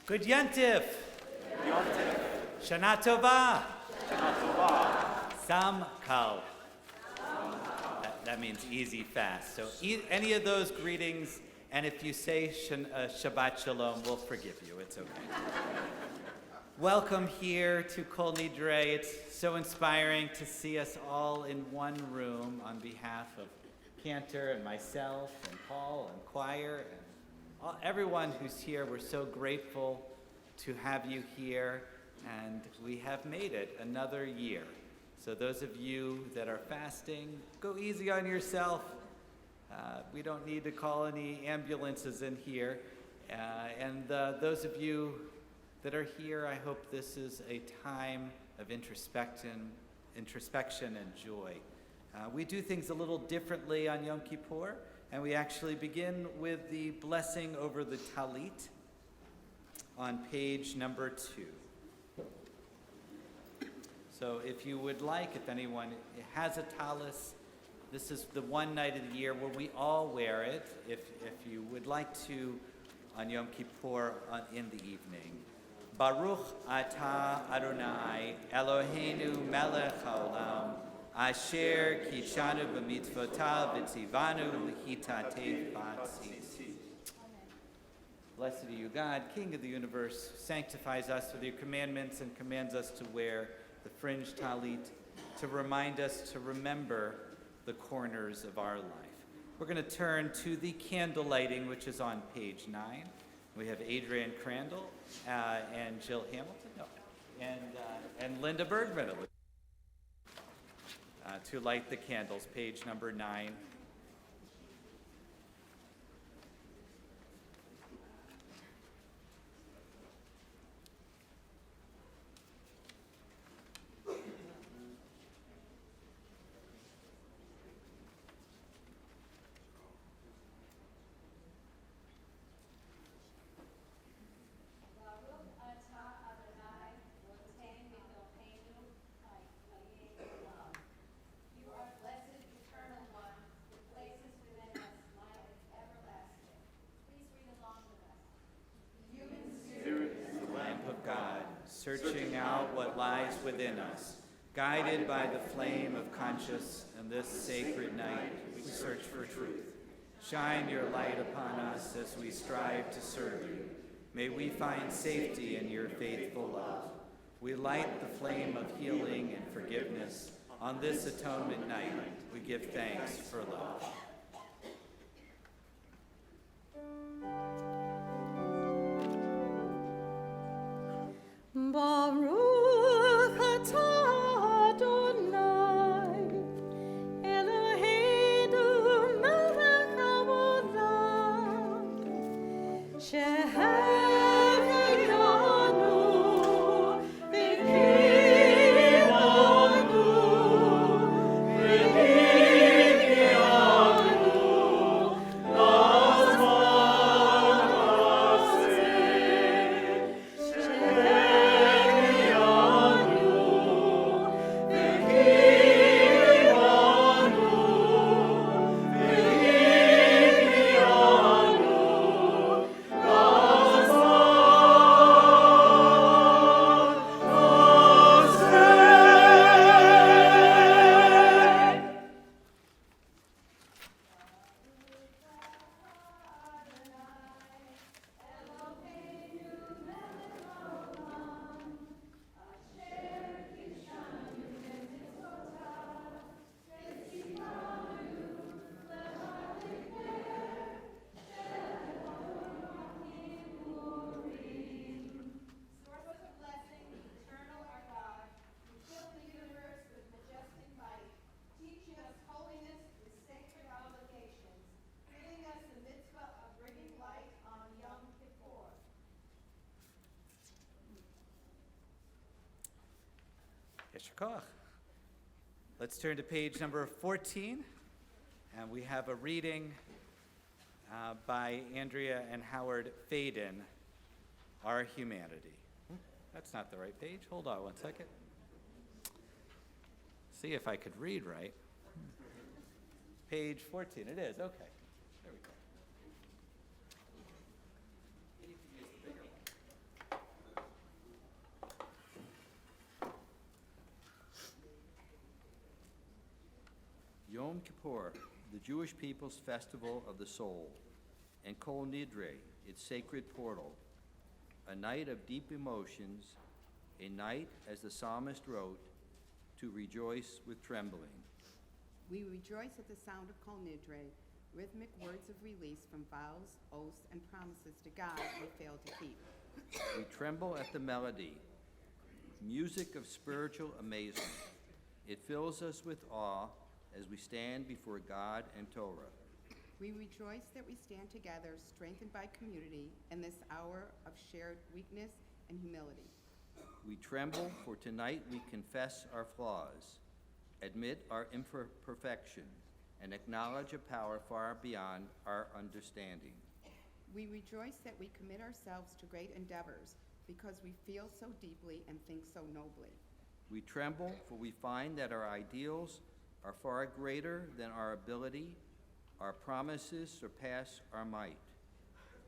Good Yantif. Shana Tova. Sam Kal. That means easy fast. So any of those greetings, and if you say Shabbat Shalom, we'll forgive you. It's okay. Welcome here to Kol Nidre. It's so inspiring to see us all in one room on behalf of Cantor and myself and Paul and choir and everyone who's here. We're so grateful to have you here, and we have made it another year. So those of you that are fasting, go easy on yourself. We don't need to call any ambulances in here. And those of you that are here, I hope this is a time of introspection and joy. We do things a little differently on Yom Kippur, and we actually begin with the blessing over the Talit on page number 2. So if you would like, if anyone has a talis, this is the one night of the year where we all wear it. If you would like to, on Yom Kippur in the evening. Baruch atah Adonai Eloheinu melech haolam asher kishanu b'mitzvotav v'tzivanu l'chitatev b'tzitzi. Blessed are you, God, King of the universe, sanctifies us with your commandments and commands us to wear the fringe talit, to remind us to remember the corners of our life. We're going to turn to the candle lighting, which is on page 9. We have Adrian Crandall and Jill Hamilton, and Linda Bergman to light the candles, page number 9. Searching out what lies within us, guided by the flame of conscience in this sacred night, we search for truth. Shine your light upon us as we strive to serve you. May we find safety in your faithful love. We light the flame of healing and forgiveness. On this atonement night, we give thanks for love. Baruch atah Adonai Eloheinu melech haolam shehaviyanu v'kivanu v'hivyanu l'zman haseh. Let's turn to page number 14, and we have a reading by Andrea and Howard Faden, Our Humanity. That's not the right page. Hold on one second. See if I could read right. Page 14, it is, okay. There we go. You can use the bigger one. Yom Kippur, the Jewish people's festival of the soul, and Kol Nidre, its sacred portal, a night of deep emotions, a night, as the psalmist wrote, to rejoice with trembling. We rejoice at the sound of Kol Nidre, rhythmic words of release from vows, oaths, and promises to God we fail to keep. We tremble at the melody, music of spiritual amazement. It fills us with awe as we stand before God and Torah. We rejoice that we stand together, strengthened by community, in this hour of shared weakness and humility. We tremble, for tonight we confess our flaws, admit our imperfection, and acknowledge a power far beyond our understanding. We rejoice that we commit ourselves to great endeavors because we feel so deeply and think so nobly. We tremble, for we find that our ideals are far greater than our ability. Our promises surpass our might.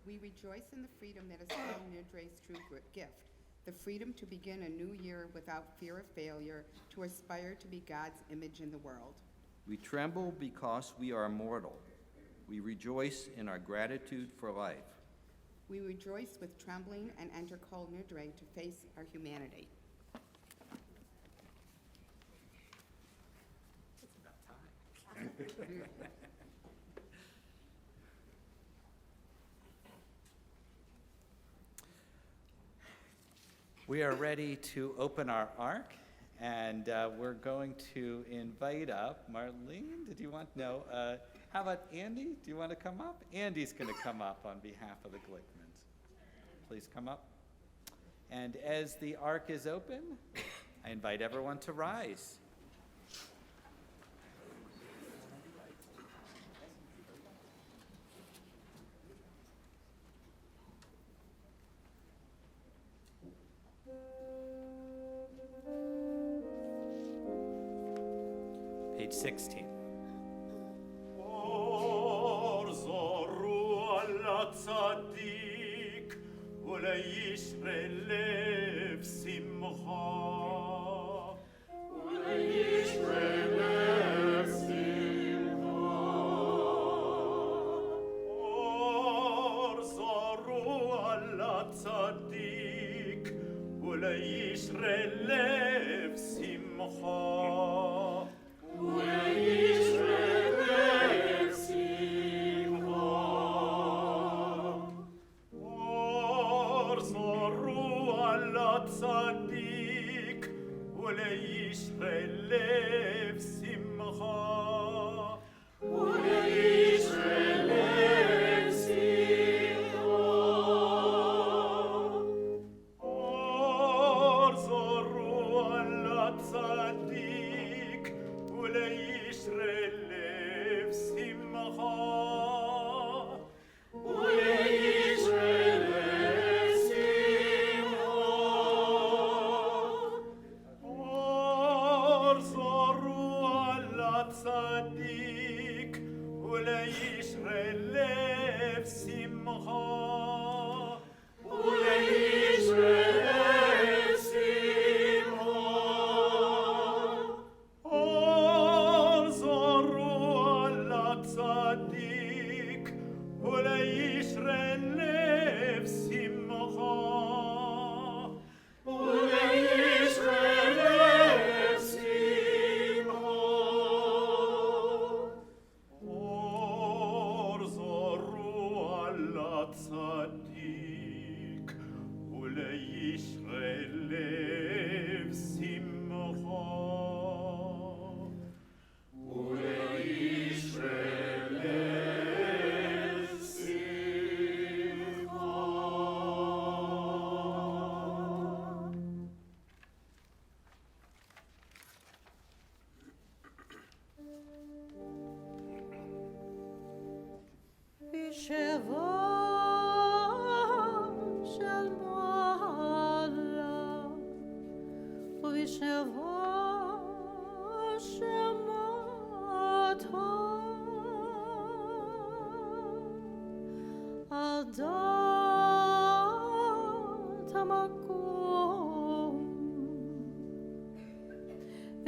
We rejoice in the freedom that is Kol Nidre's true gift, the freedom to begin a new year without fear of failure, to aspire to be God's image in the world. We tremble because we are mortal. We rejoice in our gratitude for life. We rejoice with trembling and enter Kol Nidre to face our humanity. It's about time. We are ready to open our ark, and we're going to invite up Marlene. Did you want? No. How about Andy? Do you want to come up? Andy's going to come up on behalf of the Glickmans. Please come up. And as the ark is open, I invite everyone to rise. Page 16. אור זורו על הצדיק ולישרי לב שמחה ולישרי לב שמחה אור זורו על הצדיק ולישרי לב שמחה צדיק ולישרי לב שמחה ולישרי לב שמחה אור זורו על הצדיק ולישרי לב שמחה צדיק ולישרי לב שמחה ולישרי לב שמחה אור זורו על הצדיק ולישרי לב שמחה ולישרי לב שמחה צדיק ולישרי לב שמחה ולישרי לב שמחה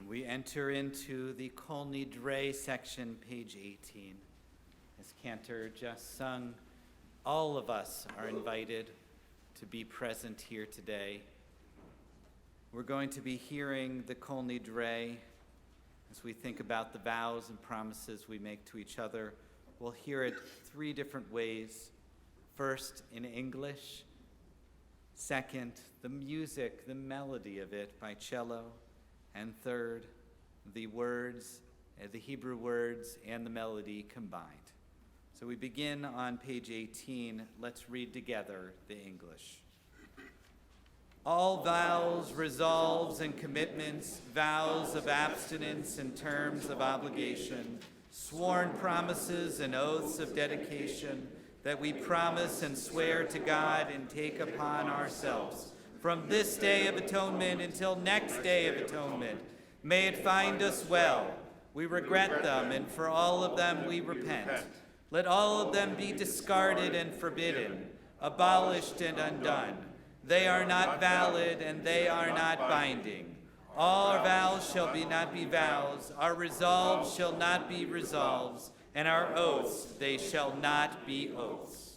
We enter into the Kol Nidre section, page 18. As Cantor just sung, all of us are invited to be present here today. We're going to be hearing the Kol Nidre as we think about the vows and promises we make to each other. We'll hear it 3 different ways. First, in English. Second, the music, the melody of it by cello. And third, the words, the Hebrew words and the melody combined. So we begin on page 18. Let's read together the English. All vows, resolves, and commitments, vows of abstinence and terms of obligation, sworn promises and oaths of dedication that we promise and swear to God and take upon ourselves from this day of atonement until next day of atonement. May it find us well. We regret them, and for all of them we repent. Let all of them be discarded and forbidden, abolished and undone. They are not valid, and they are not binding. All our vows shall not be vows, our resolves shall not be resolves, and our oaths, they shall not be oaths.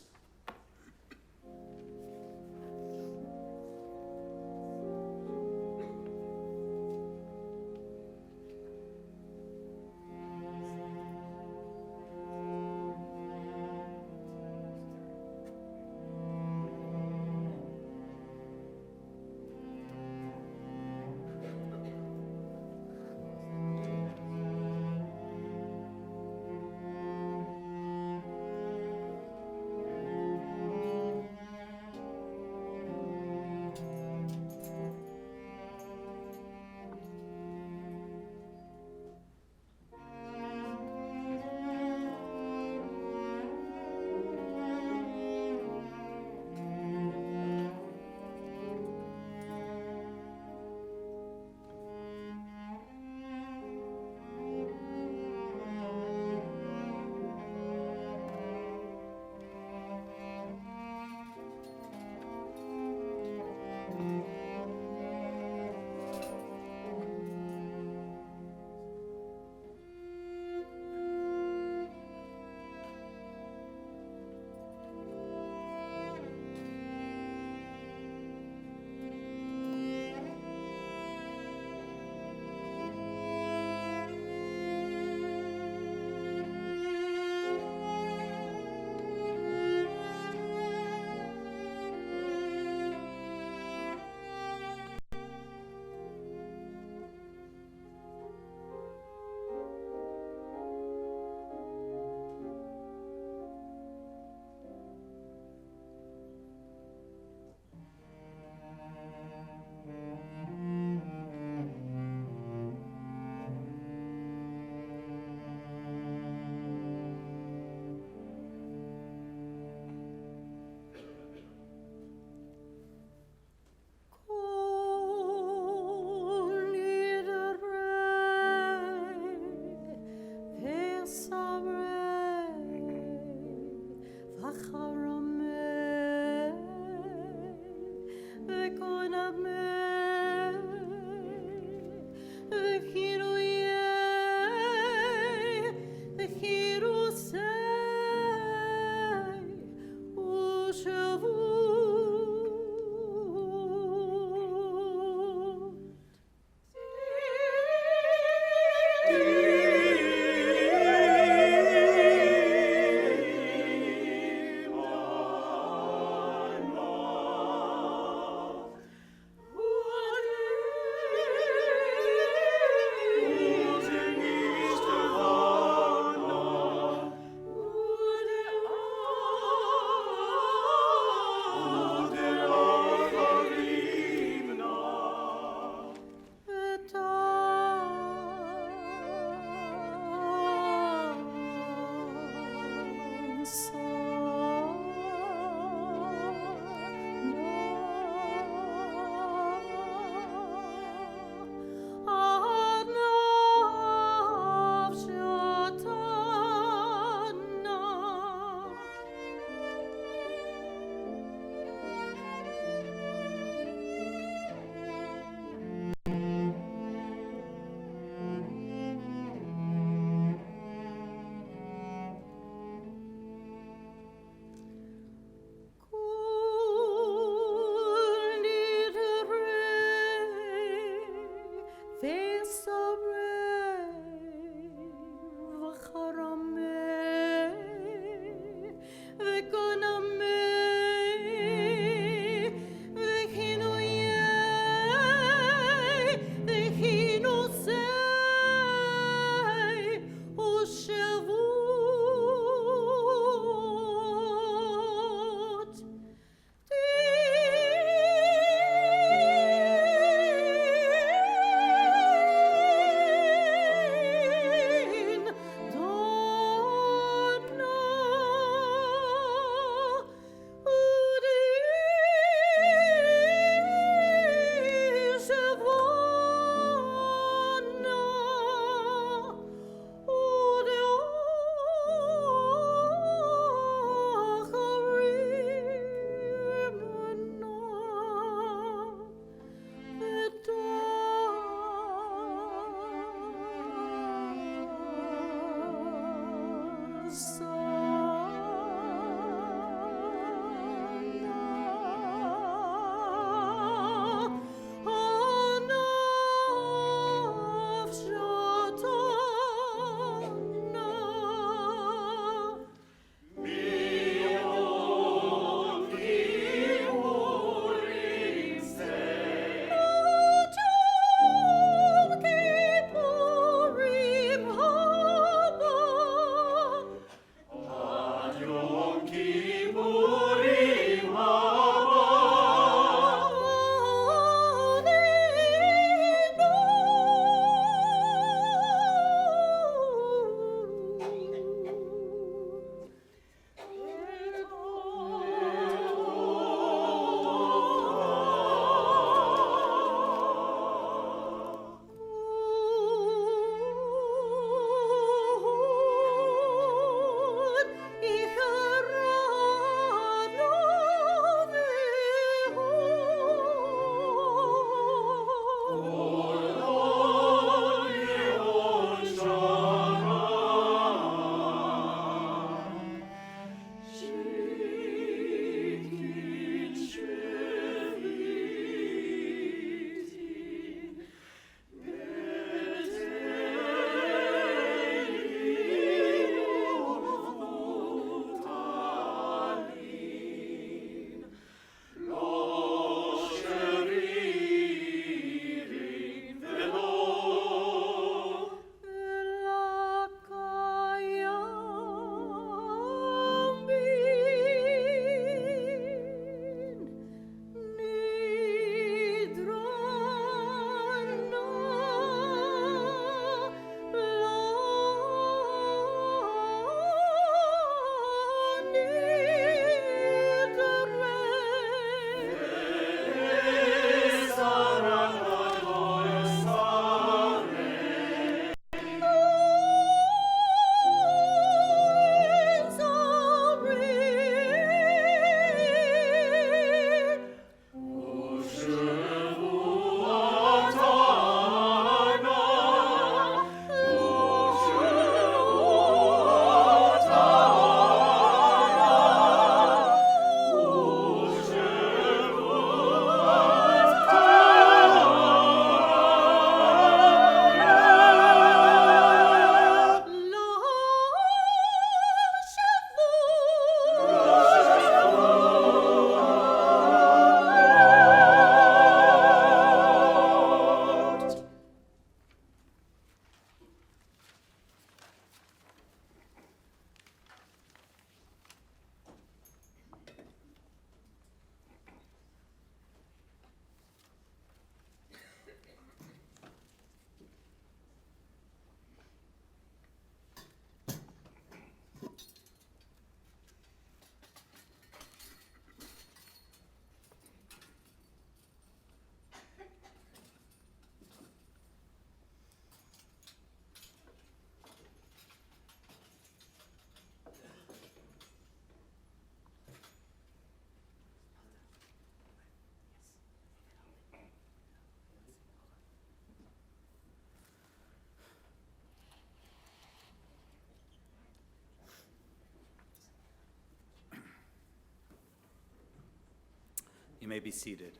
You may be seated.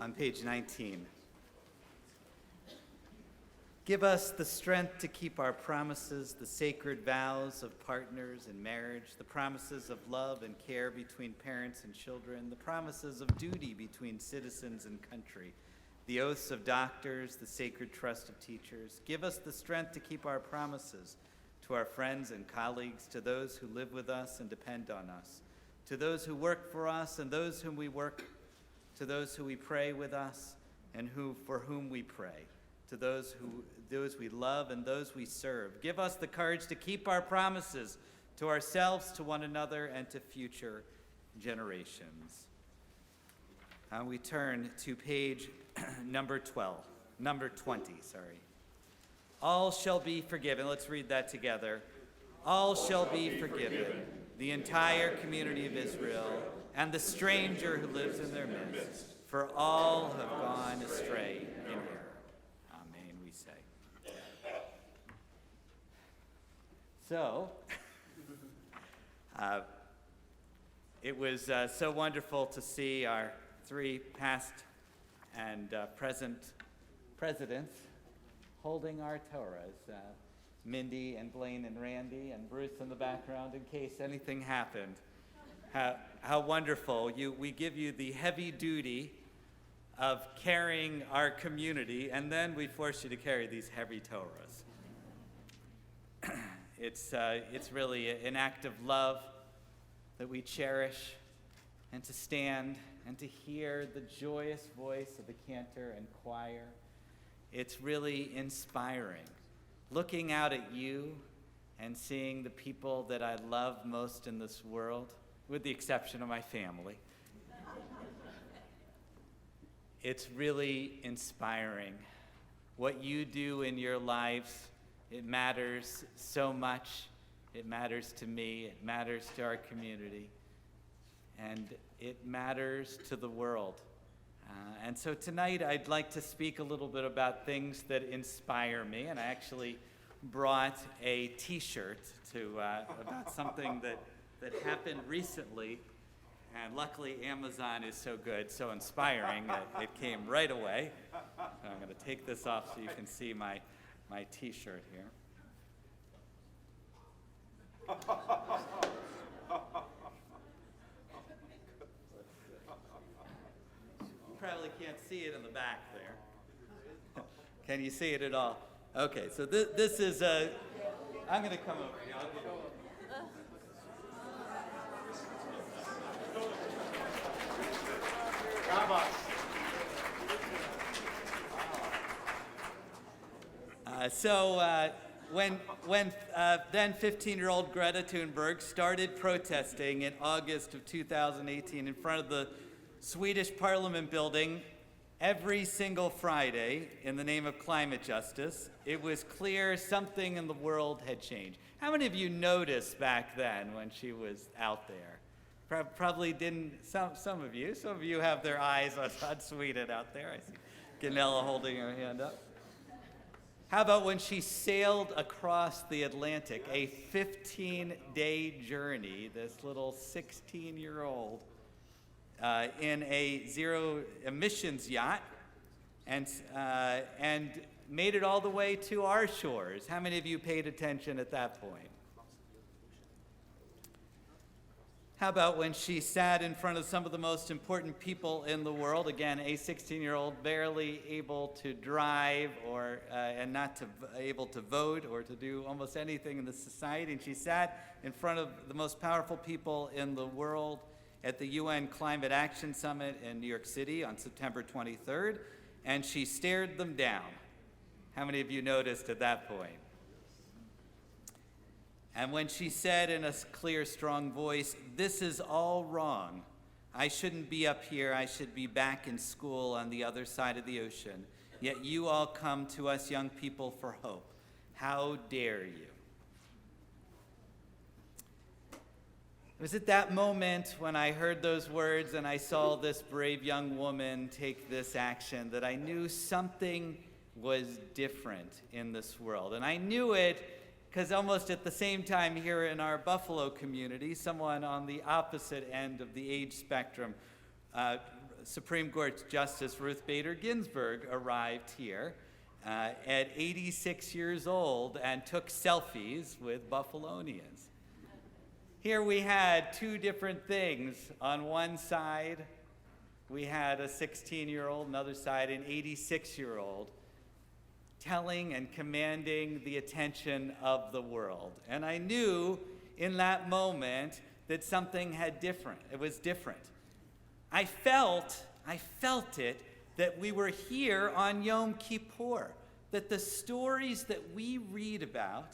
on page 19. Give us the strength to keep our promises, the sacred vows of partners in marriage, the promises of love and care between parents and children, the promises of duty between citizens and country, the oaths of doctors, the sacred trust of teachers. Give us the strength to keep our promises to our friends and colleagues, to those who live with us and depend on us, to those who work for us and those whom we work, to those who we pray with us and for whom we pray, to those we love and those we serve. Give us the courage to keep our promises to ourselves, to one another, and to future generations. We turn to page number 20, sorry. All shall be forgiven. Let's read that together. All shall be forgiven, the entire community of Israel, and the stranger who lives in their midst, for all have gone astray in error. Amen, we say. So, it was so wonderful to see our three past and present presidents holding our Torahs. Mindy and Blaine and Randy and Bruce in the background in case anything happened. How wonderful. We give you the heavy duty of carrying our community, and then we force you to carry these heavy Torahs. It's really an act of love that we cherish, and to stand and to hear the joyous voice of the cantor and choir. It's really inspiring. Looking out at you and seeing the people that I love most in this world, with the exception of my family. It's really inspiring. What you do in your lives, it matters so much. It matters to me, it matters to our community, and it matters to the world. And so tonight I'd like to speak a little bit about things that inspire me, and I actually brought a t-shirt about something that happened recently, and luckily Amazon is so good, so inspiring, that it came right away. So I'm going to take this off so you can see my t-shirt here. Probably can't see it in the back there. Can you see it at all? Okay, so this is I'm going to come over here. I'll get when then 15-year-old Greta Thunberg started protesting in August of 2018 in front of the Swedish Parliament building every single Friday in the name of climate justice, it was clear something in the world had changed. How many of you noticed back then when she was out there? Probably didn't, some of you have their eyes on Sweden out there. I see Ganella holding her hand up. How about when she sailed across the Atlantic, a 15-day journey, this little 16-year-old, in a zero emissions yacht, and made it all the way to our shores? How many of you paid attention at that point? How about when she sat in front of some of the most important people in the world? Again, a 16-year-old barely able to drive and not able to vote or to do almost anything in the society. And she sat in front of the most powerful people in the world at the UN Climate Action Summit in New York City on September 23rd, and she stared them down. How many of you noticed at that point? And when she said in a clear, strong voice, "This is all wrong. I shouldn't be up here. I should be back in school on the other side of the ocean. Yet you all come to us young people for hope. How dare you?" It was at that moment when I heard those words and I saw this brave young woman take this action that I knew something was different in this world. And I knew it because almost at the same time here in our Buffalo community, someone on the opposite end of the age spectrum Supreme Court Justice Ruth Bader Ginsburg arrived here at 86 years old and took selfies with Buffalonians. Here we had two different things. On one side, we had a 16-year-old, another side, an 86-year-old, telling and commanding the attention of the world. And I knew in that moment that something it was different. I felt it, that we were here on Yom Kippur, that the stories that we read about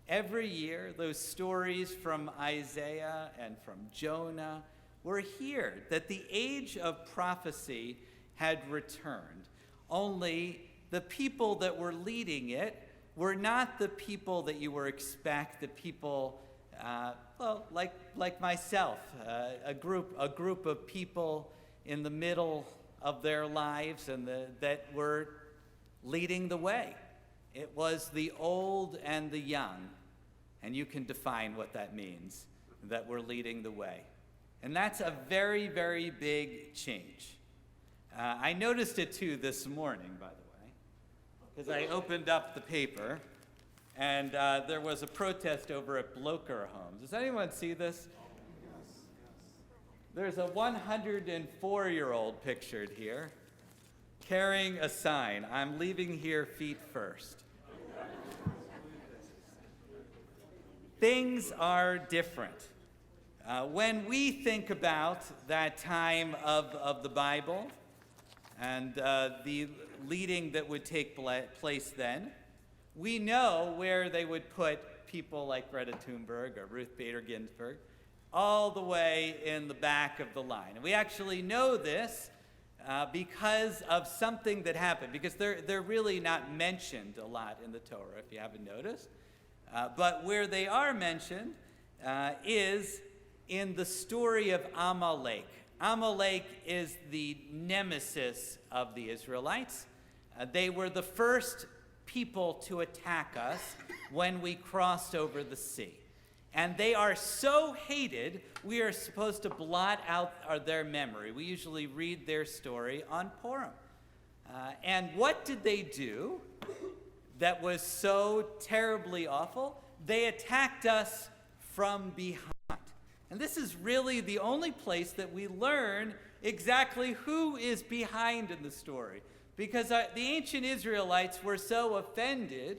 every year, those stories from Isaiah and from Jonah, were here, that the age of prophecy had returned. Only the people that were leading it were not the people that you would expect, the people, like myself, a group of people in the middle of their lives and that were leading the way. It was the old and the young, and you can define what that means, that we're leading the way. And that's a very, very big change. I noticed it too this morning, by the way, because I opened up the paper, and there was a protest over at Blocher Homes. Does anyone see this? There's a 104-year-old pictured here, carrying a sign, "I'm leaving here feet first." Things are different. When we think about that time of the Bible and the leading that would take place then, we know where they would put people like Greta Thunberg or Ruth Bader Ginsburg, all the way in the back of the line. And we actually know this because of something that happened, because they're really not mentioned a lot in the Torah, if you haven't noticed. But where they are mentioned is in the story of Amalek. Amalek is the nemesis of the Israelites. They were the first people to attack us when we crossed over the sea. And they are so hated, we are supposed to blot out their memory. We usually read their story on Purim. And what did they do that was so terribly awful? They attacked us from behind. And this is really the only place that we learn exactly who is behind in the story. Because the ancient Israelites were so offended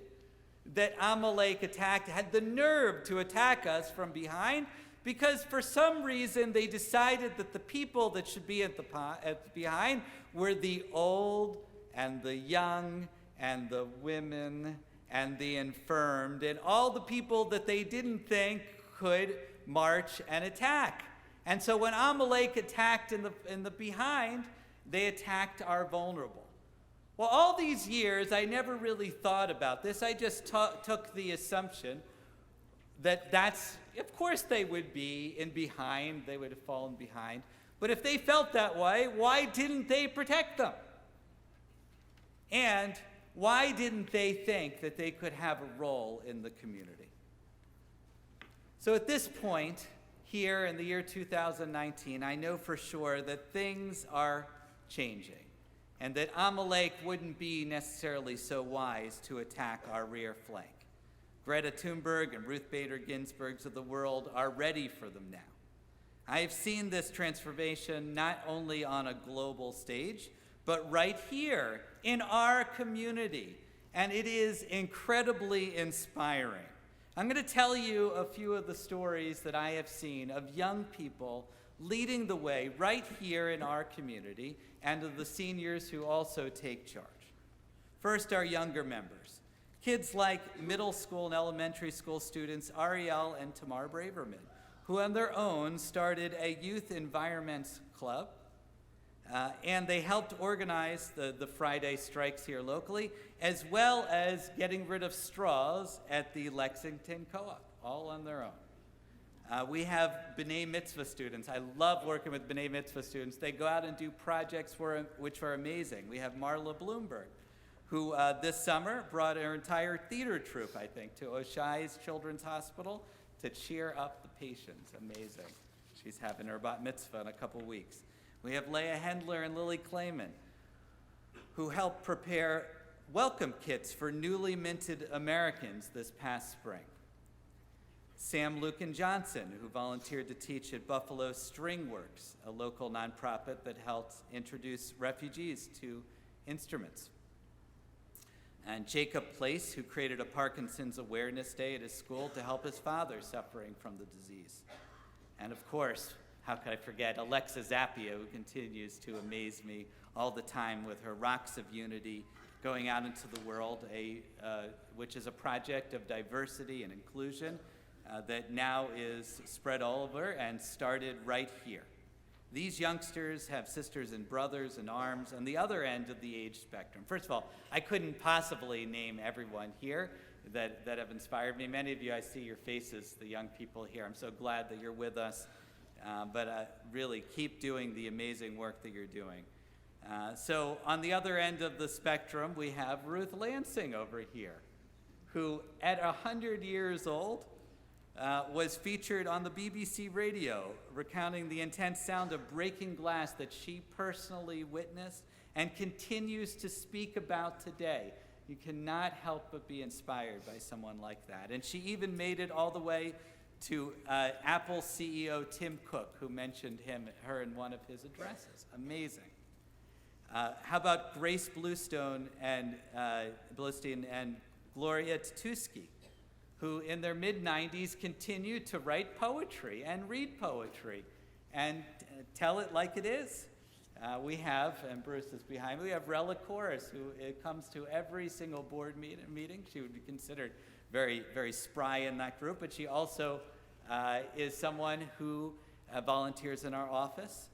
that Amalek had the nerve to attack us from behind, because for some reason they decided that the people that should be at the behind were the old and the young and the women and the infirmed and all the people that they didn't think could march and attack. And so when Amalek attacked in the behind, they attacked our vulnerable. Well, all these years, I never really thought about this. I just took the assumption that of course they would be in behind, they would have fallen behind. But if they felt that way, why didn't they protect them? And why didn't they think that they could have a role in the community? So at this point, here in the year 2019, I know for sure that things are changing, and that Amalek wouldn't be necessarily so wise to attack our rear flank. Greta Thunberg and Ruth Bader Ginsburgs of the world are ready for them now. I have seen this transformation not only on a global stage, but right here in our community, and it is incredibly inspiring. I'm going to tell you a few of the stories that I have seen of young people leading the way right here in our community, and of the seniors who also take charge. First, our younger members. Kids like middle school and elementary school students Ariel and Tamar Braverman, who on their own started a youth environment club, and they helped organize the Friday strikes here locally, as well as getting rid of straws at the Lexington Co-op, all on their own. We have B'nai Mitzvah students. I love working with B'nai Mitzvah students. They go out and do projects which are amazing. We have Marla Bloomberg, who this summer brought her entire theater troupe, I think, to Oshai's Children's Hospital to cheer up the patients. Amazing. She's having her bat mitzvah in a couple weeks. We have Leah Hendler and Lily Clayman, who helped prepare welcome kits for newly minted Americans this past spring. Sam Lucan Johnson, who volunteered to teach at Buffalo String Works, a local nonprofit that helped introduce refugees to instruments. And Jacob Place, who created a Parkinson's Awareness Day at his school to help his father suffering from the disease. And of course, how could I forget Alexa Zappia, who continues to amaze me all the time with her Rocks of Unity, going out into the world, which is a project of diversity and inclusion that now is spread all over and started right here. These youngsters have sisters and brothers in arms on the other end of the age spectrum. First of all, I couldn't possibly name everyone here that have inspired me. Many of you, I see your faces, the young people here. I'm so glad that you're with us. But really, keep doing the amazing work that you're doing. So on the other end of the spectrum, we have Ruth Lansing over here, who at 100 years old, was featured on the BBC radio, recounting the intense sound of breaking glass that she personally witnessed and continues to speak about today. You cannot help but be inspired by someone like that. And she even made it all the way to Apple CEO Tim Cook, who mentioned her in one of his addresses. Amazing. How about Grace Bluestein and Gloria Tutusky, who in their mid-90s continued to write poetry and read poetry and tell it like it is. We have, and Bruce is behind me, we have Rella Corris, who comes to every single board meeting. She would be considered very, very spry in that group, but she also is someone who volunteers in our office.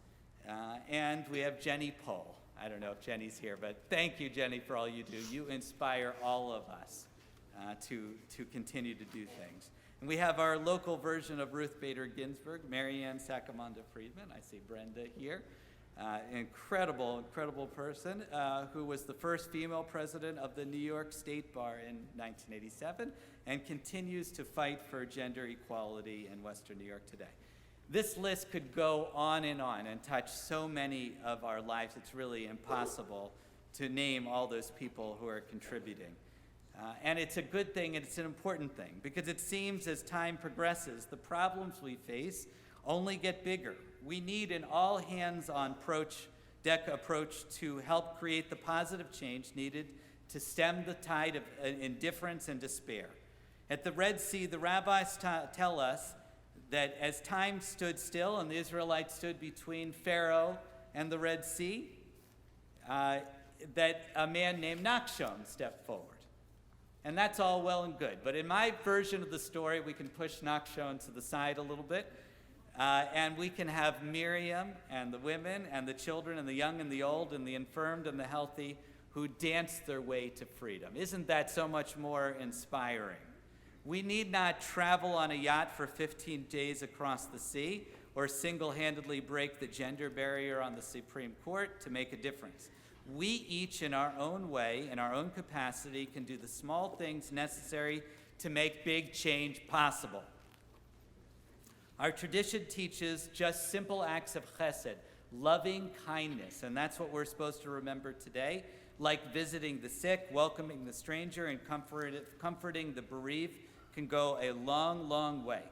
And we have Jenny Pohl. I don't know if Jenny's here, but thank you, Jenny, for all you do. You inspire all of us to continue to do things. And we have our local version of Ruth Bader Ginsburg, Marianne Sacamanda Friedman. I see Brenda here. Incredible person who was the first female president of the New York State Bar in 1987 and continues to fight for gender equality in Western New York today. This list could go on and touch so many of our lives. It's really impossible to name all those people who are contributing. And it's a good thing and it's an important thing because it seems as time progresses, the problems we face only get bigger. We need an all-hands-on deck approach to help create the positive change needed to stem the tide of indifference and despair. At the Red Sea, the rabbis tell us that as time stood still and the Israelites stood between Pharaoh and the Red Sea, that a man named Nachshon stepped forward. And that's all well and good. But in my version of the story, we can push Nachshon to the side a little bit. And we can have Miriam and the women and the children and the young and the old and the infirmed and the healthy who dance their way to freedom. Isn't that so much more inspiring? We need not travel on a yacht for 15 days across the sea or single-handedly break the gender barrier on the Supreme Court to make a difference. We each, in our own way, in our own capacity, can do the small things necessary to make big change possible. Our tradition teaches just simple acts of chesed, loving kindness, and that's what we're supposed to remember today, like visiting the sick, welcoming the stranger, and comforting the bereaved can go a long, long way.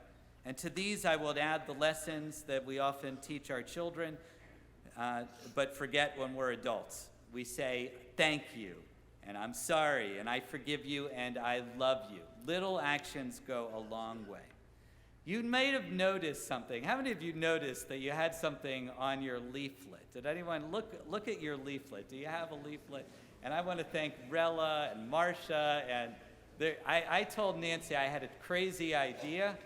And to these I will add the lessons that we often teach our children, but forget when we're adults. We say, thank you, and I'm sorry, and I forgive you, and I love you. Little actions go a long way. You may have noticed something. How many of you noticed that you had something on your leaflet? Did anyone look at your leaflet? Do you have a leaflet? And I want to thank Rella and Marcia. And I told Nancy I had a crazy idea.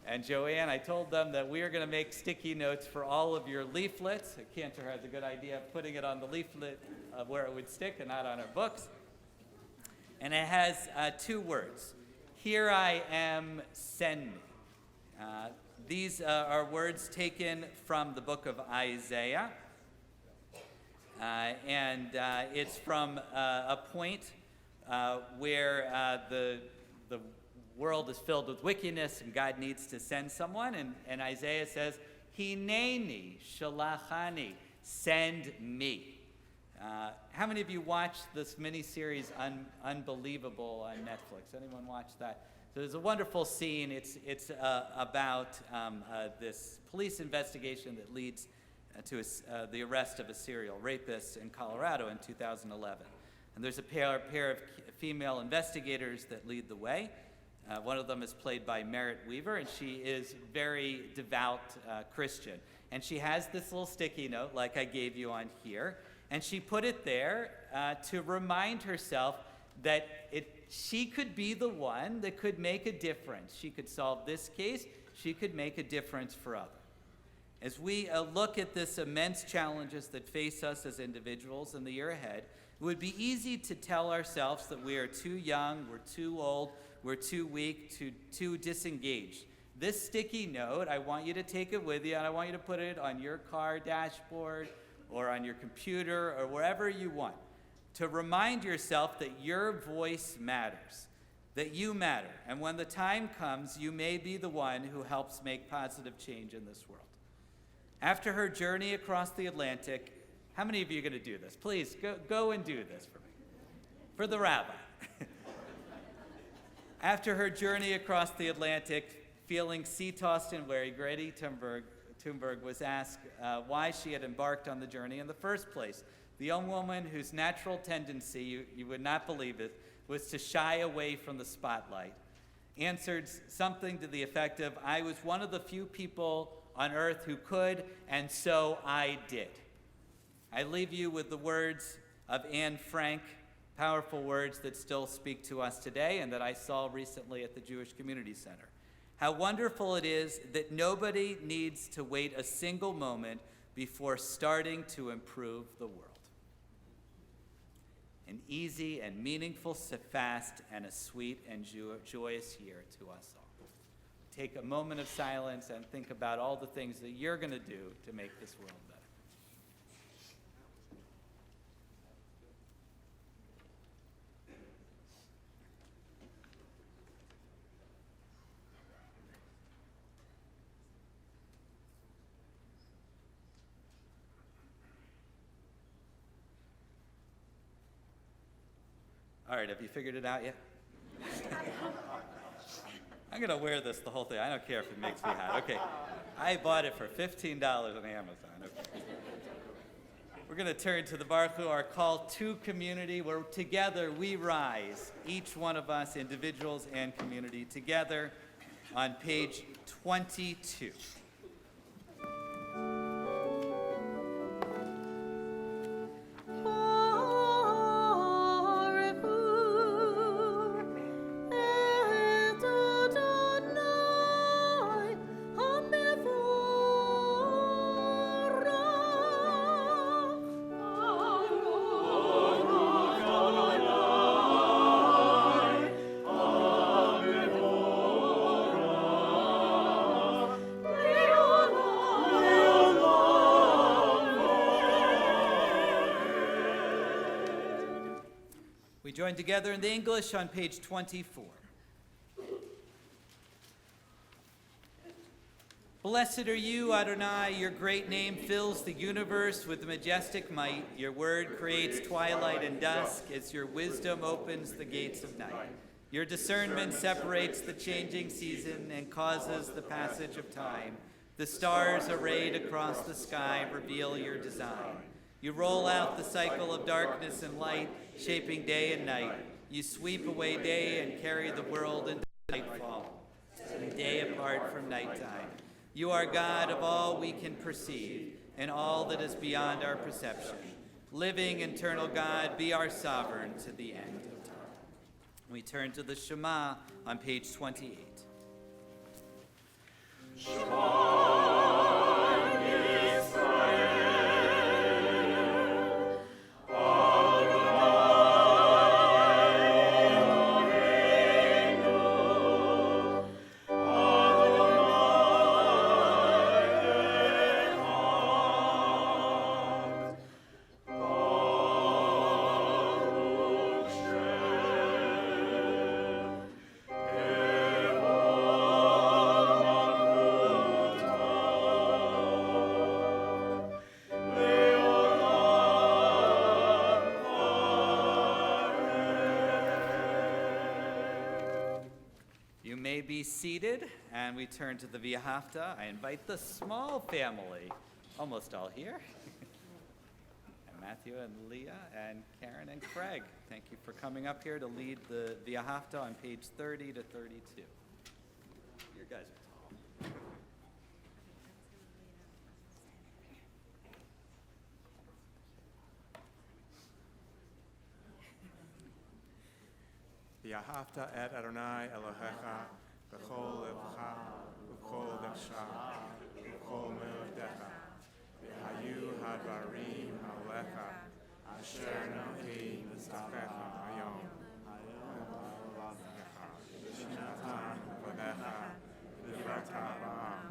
And Joanne, I told them that we are going to make sticky notes for all of your leaflets. Cantor had the good idea of putting it on the leaflet where it would stick and not on our books. And it has 2 words. Here I am, send me. These are words taken from the book of Isaiah. And it's from a point where the world is filled with wickedness and God needs to send someone. And Isaiah says, Hineni shalachani, send me. How many of you watched this miniseries Unbelievable on Netflix? Anyone watch that? So there's a wonderful scene. It's about this police investigation that leads to the arrest of a serial rapist in Colorado in 2011. And there's a pair of female investigators that lead the way. One of them is played by Merritt Weaver, and she is very devout Christian. And she has this little sticky note, like I gave you on here, and she put it there to remind herself that she could be the one that could make a difference. She could solve this case. She could make a difference for others. As we look at this immense challenges that face us as individuals in the year ahead, it would be easy to tell ourselves that we are too young, we're too old, we're too weak, too disengaged. This sticky note, I want you to take it with you, and I want you to put it on your car dashboard or on your computer or wherever you want, to remind yourself that your voice matters, that you matter. And when the time comes, you may be the one who helps make positive change in this world. After her journey across the Atlantic, how many of you are going to do this? Please, go and do this for me. For the rabbi. After her journey across the Atlantic, feeling sea-tossed and weary, Grady Thunberg was asked why she had embarked on the journey in the first place. The young woman whose natural tendency, you would not believe it, was to shy away from the spotlight, answered something to the effect of, I was one of the few people on earth who could, and so I did. I leave you with the words of Anne Frank, powerful words that still speak to us today and that I saw recently at the Jewish Community Center. How wonderful it is that nobody needs to wait a single moment before starting to improve the world. An easy and meaningful, fast, and a sweet and joyous year to us all. Take a moment of silence and think about all the things that you're going to do to make this world better. All right, have you figured it out yet? I'm going to wear this the whole thing. I don't care if it makes me hot. Okay. I bought it for $15 on Amazon. Okay. We're going to turn to the Baruch Hu, our call to community, where together we rise, each one of us, individuals and community, together on page 22. We join together in the English on page 24. Blessed are you, Adonai, your great name fills the universe with majestic might. Your word creates twilight and dusk as your wisdom opens the gates of night. Your discernment separates the changing season and causes the passage of time. The stars arrayed across the sky reveal your design. You roll out the cycle of darkness and light, shaping day and night. You sweep away day and carry the world into nightfall, and day apart from nighttime. You are God of all we can perceive, and all that is beyond our perception. Living, eternal God, be our sovereign to the end of time. We turn to the Shema on page 28. may be seated, and we turn to the Viahafta. I invite the small family, almost all here. And Matthew and Leah and Karen and Craig, thank you for coming up here to lead the Viahafta on page 30 to 32. You guys are tall. V'ahavta et Adonai Elohecha b'chol levacha b'chol nefsha b'chol me'odecha v'hayu hadvarim alecha asher nohi v'sachecha hayom v'shinatan v'necha v'vrata ba'am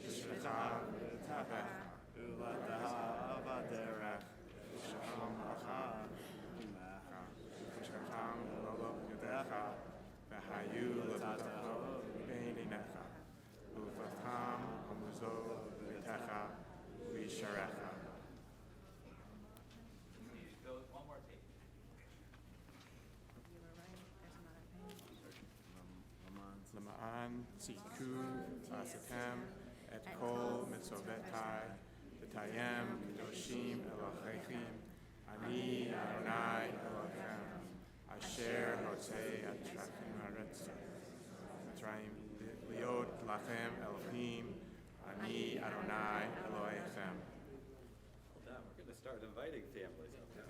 v'shlecha v'tavecha v'leteha v'derech v'shalom bracha v'shalom Yudecha, v'hayu levatecha b'einecha, u'vatam amuzo v'techa v'yisharecha. Lama'an tzidku v'asetem et kol mitzovetai v'tayem kadoshim Elohechim ani Adonai Elochem Asher Hosei Atrachim Haaretz Mitzrayim Liot Lachem Elohim Ani Adonai Elohechem. We're going to start inviting families up now.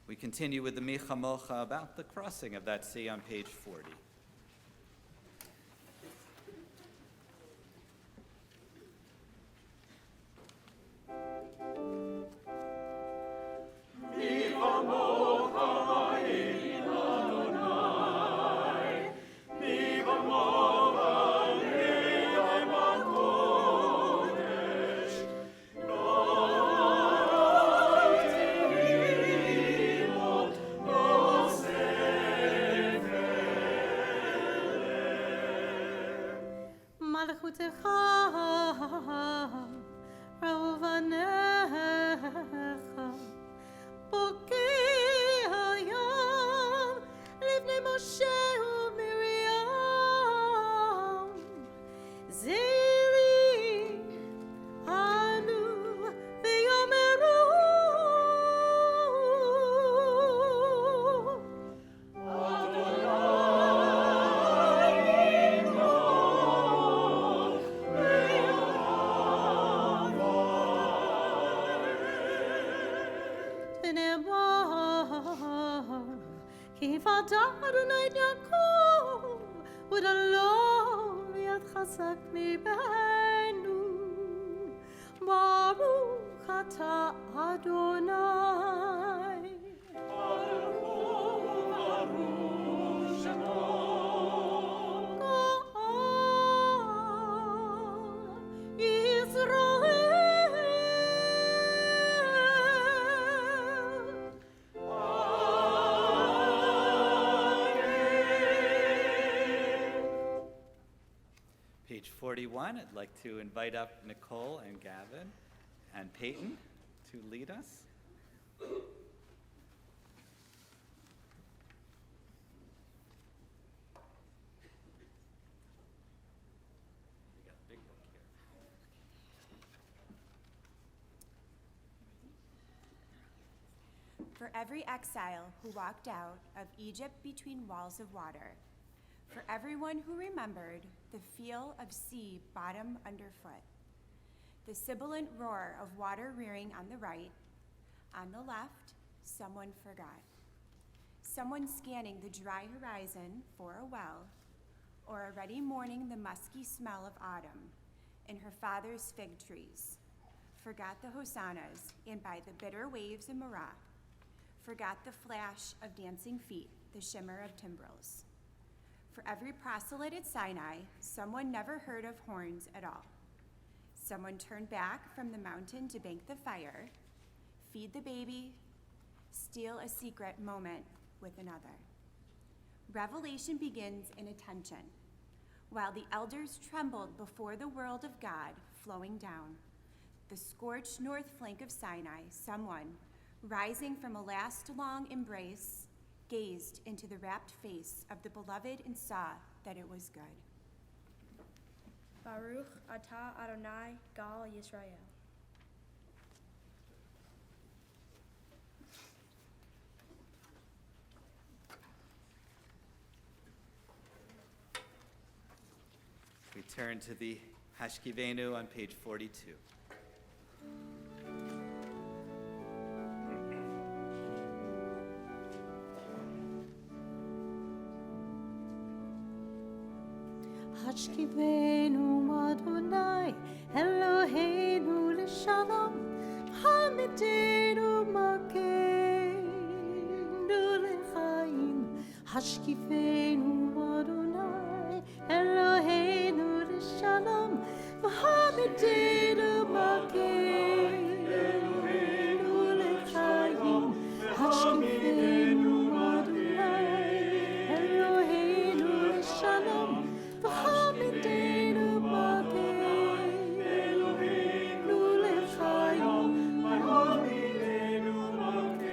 We continue with the Micha Mocha about the crossing of that sea on page 40. Page 41, I'd like to invite up Nicole and Gavin and Peyton to lead us. We got a big book here. For every exile who walked out of Egypt between walls of water, for everyone who remembered the feel of sea bottom underfoot, the sibilant roar of water rearing on the right, on the left, someone forgot. Someone scanning the dry horizon for a well, or already mourning the musky smell of autumn in her father's fig trees, forgot the hosannas and by the bitter waves of Marah, forgot the flash of dancing feet, the shimmer of timbrels. For every proselyte at Sinai, someone never heard of horns at all. Someone turned back from the mountain to bank the fire, feed the baby, steal a secret moment with another. Revelation begins in attention. while the elders trembled before the world of God flowing down. The scorched north flank of Sinai, someone, rising from a last long embrace, gazed into the rapt face of the beloved and saw that it was good. Baruch atah Adonai Gal Yisrael. We turn to the Hashkivenu on page 42. Hashkivenu Adonai Eloheinu l'shalom Hamidenu Makeinu l'chaim Hashkivenu Adonai Eloheinu l'shalom Hamidenu Makeinu l'chaim Hashkivenu Adonai Eloheinu l'shalom Hamidenu Makeinu l'chaim Hamidenu Makeinu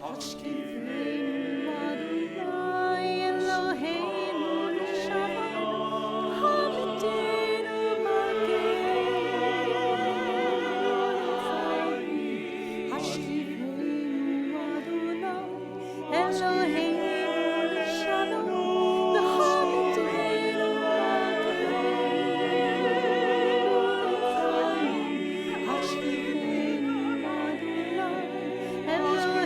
Hashkivenu Adonai Eloheinu l'shalom Hamidenu Makeinu l'chaim Hashkivenu Adonai Eloheinu l'shalom Hamidenu Makeinu l'chaim Hashkivenu Adonai Eloheinu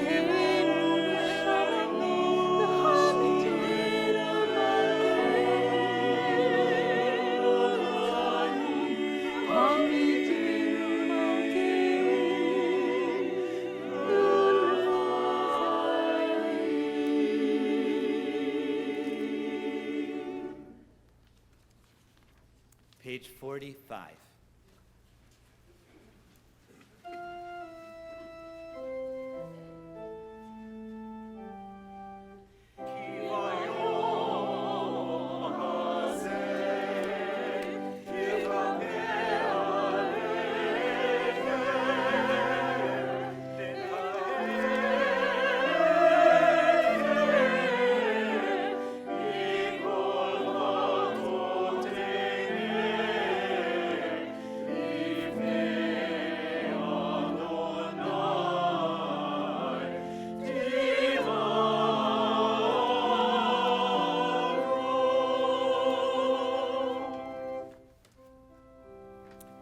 Page 45.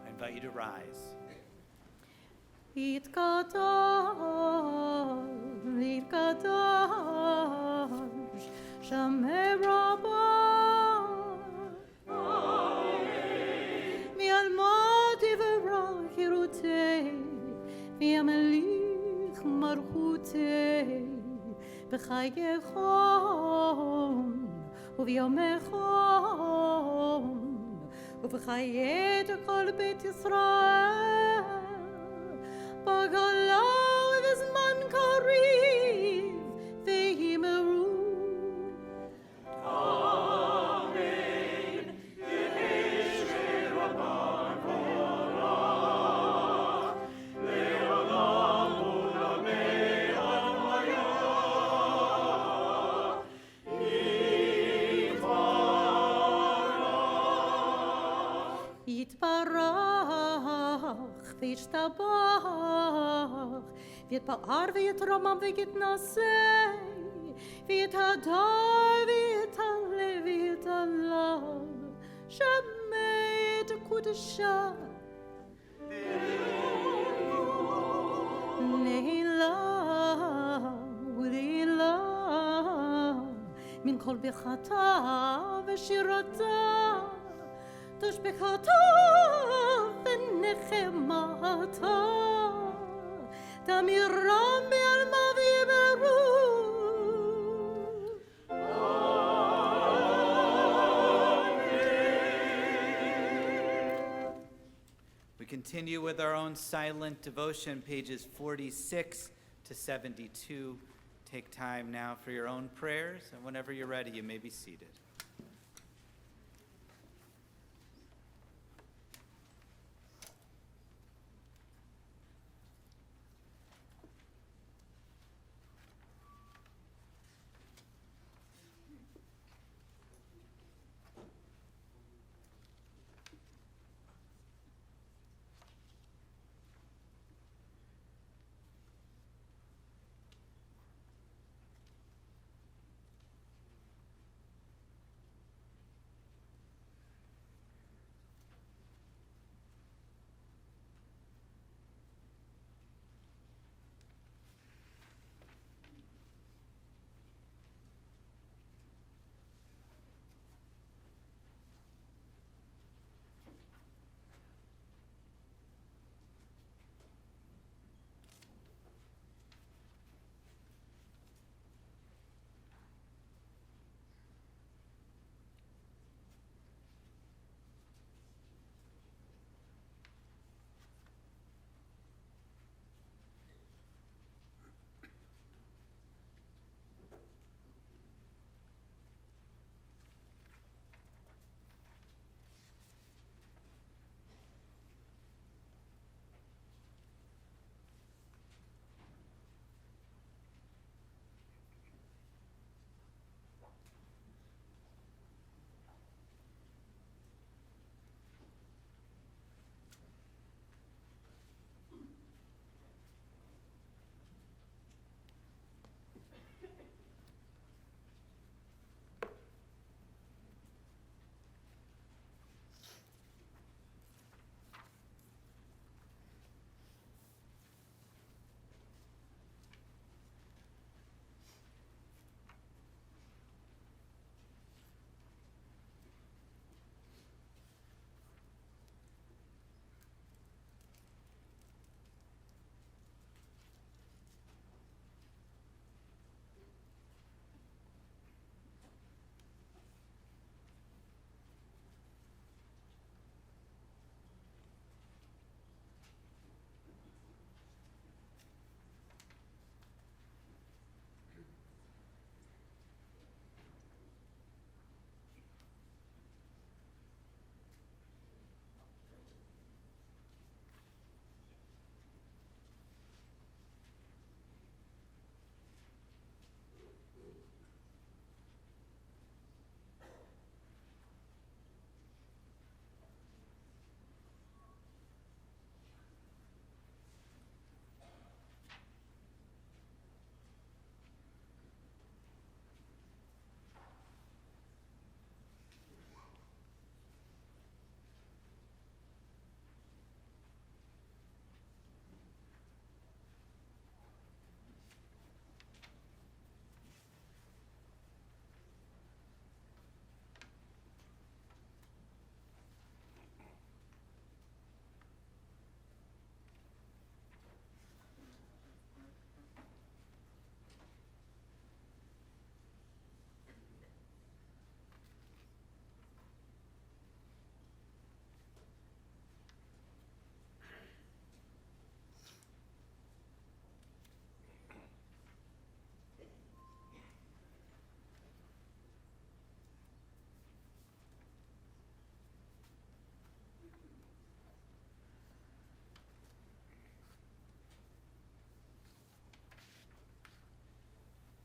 I invite you to rise. Yitkadosh, Shamei Rabbah. Mi'almad yivarach Hirutei, Mi'amelich Malchutei, B'chayechon, U'v'yomechon, U'v'chayet kol Beit Yisrael, B'gala v'zman kariv, V'yimeru. Yitbarach v'yishtabach v'yitpa'ar v'yitromam v'yitnaseh v'yithadar v'yithalel עליו, שמע את קודשה. לעילה ולעילה, מן כל ברכתה ושירתה, תשבחתה ונחמתה, תמירה מעלמה ויאמרו. We continue with our own silent devotion, pages 46 to 72. Take time now for your own prayers, and whenever you're ready, you may be seated.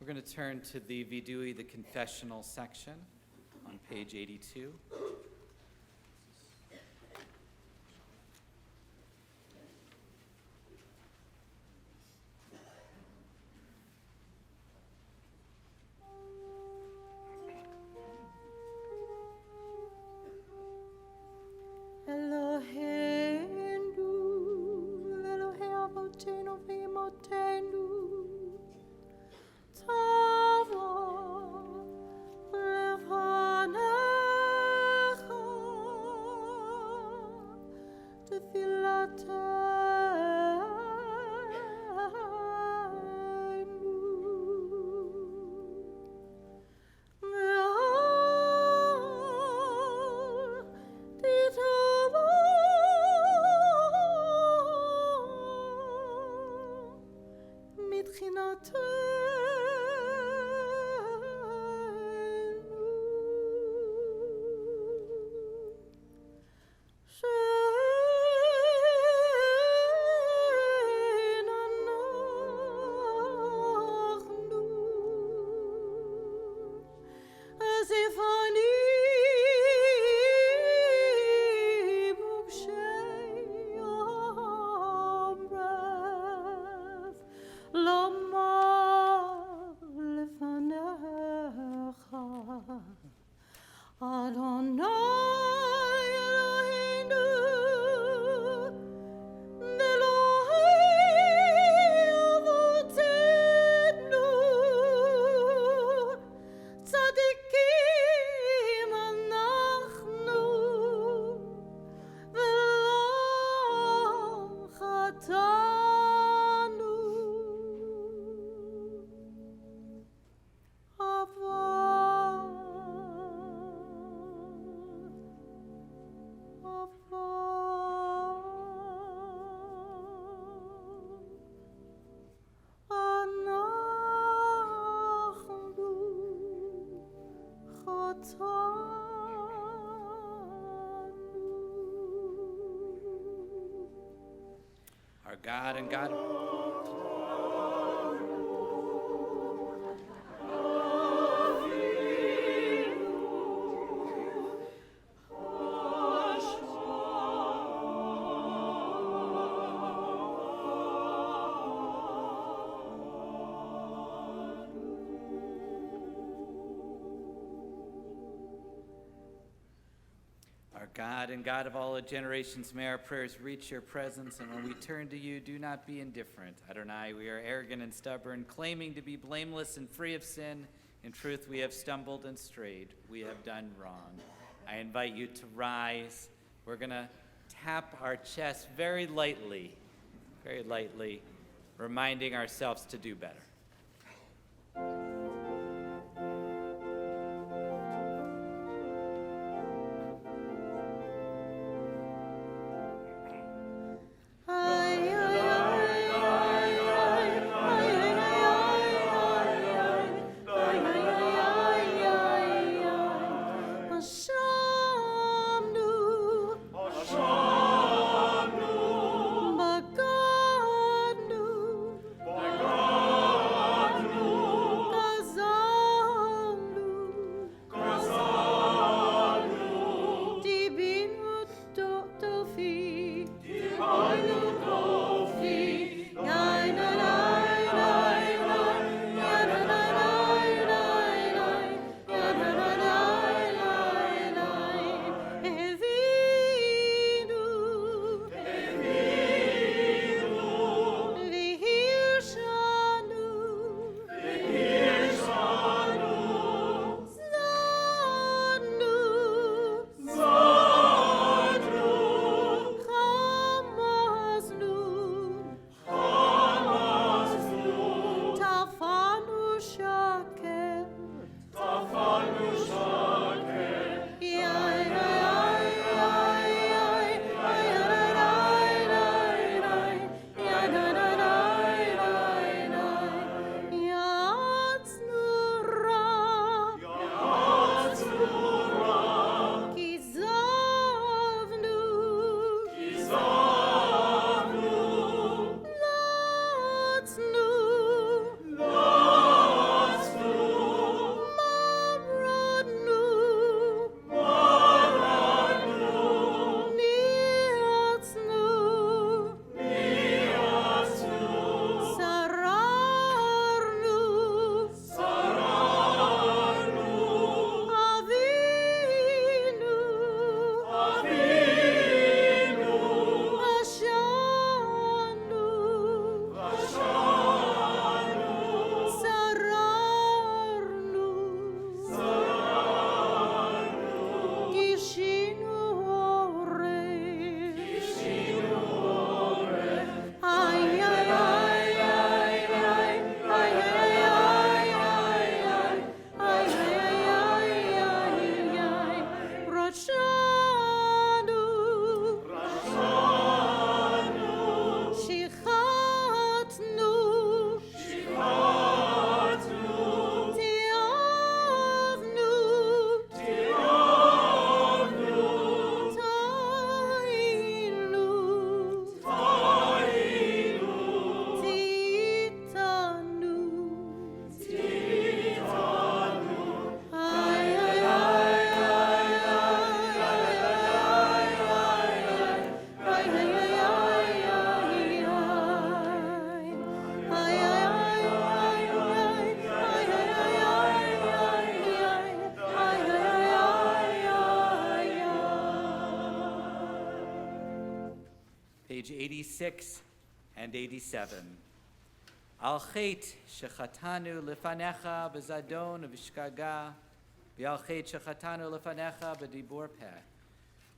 We're going to turn to the Vidui, the confessional section, on page 82. תפילתנו תבוא לפניך, Our God and God. Our God and God of all generations, may our prayers reach your presence, and when we turn to you, do not be indifferent. Adonai, we are arrogant and stubborn, claiming to be blameless and free of sin. In truth, we have stumbled and strayed. We have done wrong. I invite you to rise. We're going to tap our chest very lightly, reminding ourselves to do better. Baganu, 86 and 87. Al chet shechatanu lefanecha bezadon v'shkaga, v'al chet shechatanu lefanecha b'dibur peh.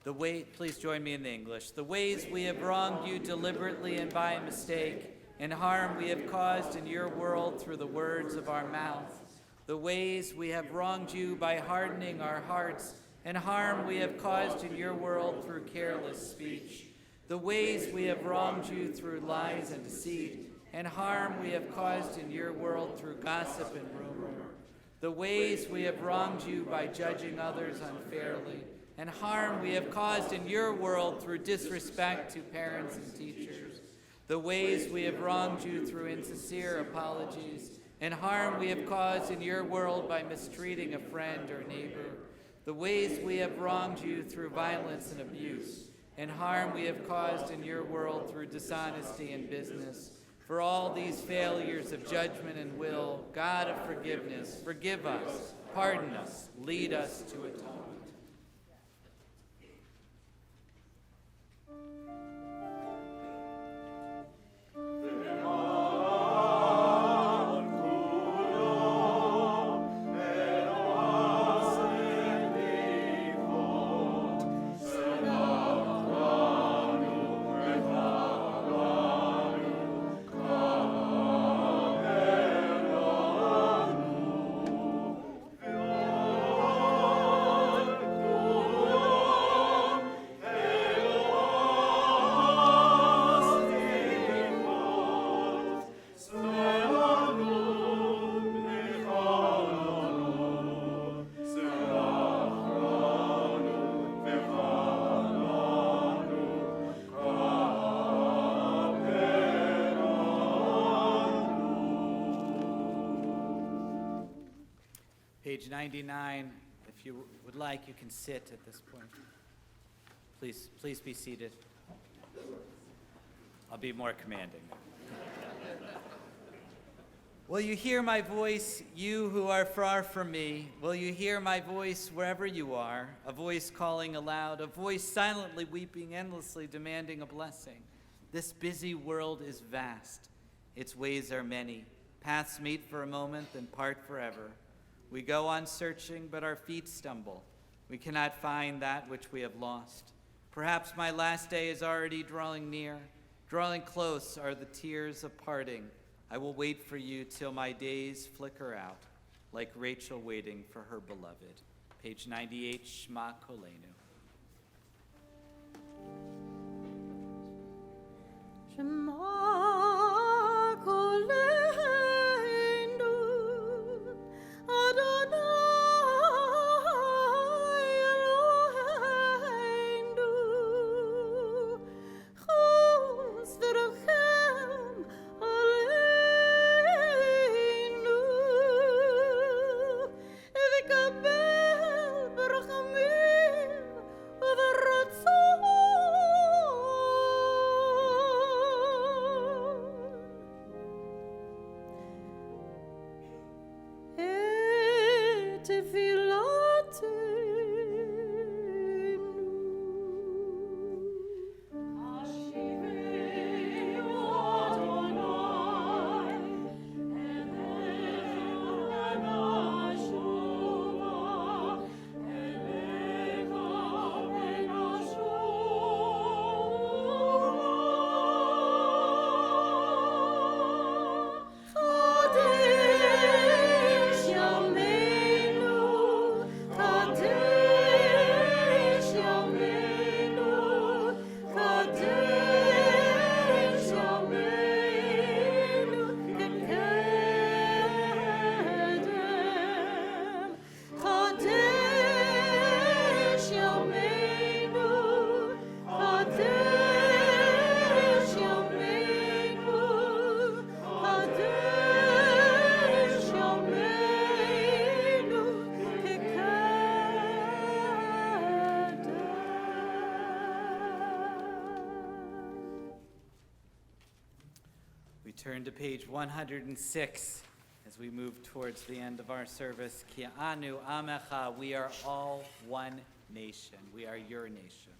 The way, please join me in the English. The ways we have wronged you deliberately and by mistake, and harm we have caused in your world through the words of our mouth. The ways we have wronged you by hardening our hearts, and harm we have caused in your world through careless speech. The ways we have wronged you through lies and deceit, and harm we have caused in your world through gossip and rumor. The ways we have wronged you by judging others unfairly, and harm we have caused in your world through disrespect to parents and teachers. The ways we have wronged you through insincere apologies, and harm we have caused in your world by mistreating a friend or neighbor. The ways we have wronged you through violence and abuse, and harm we have caused in your world through dishonesty in business. For all these failures of judgment and will, God of forgiveness, forgive us, pardon us, lead us to atonement. Page 99, if you would like, you can sit at this point. Please be seated. I'll be more commanding. Will you hear my voice, you who are far from me? Will you hear my voice wherever you are? A voice calling aloud, a voice silently weeping, endlessly demanding a blessing. This busy world is vast. Its ways are many. Paths meet for a moment, then part forever. We go on searching, but our feet stumble. We cannot find that which we have lost. Perhaps my last day is already drawing near. Drawing close are the tears of parting. I will wait for you till my days flicker out, like Rachel waiting for her beloved. Page 98, Shema Kolenu. Shema Kolenu, Adonai Eloheinu, Chos v'rachem aleinu, v'kabel b'rachamim v'ratzon. Turn to page 106 as we move towards the end of our service. Ki anu amecha, we are all one nation. We are your nation.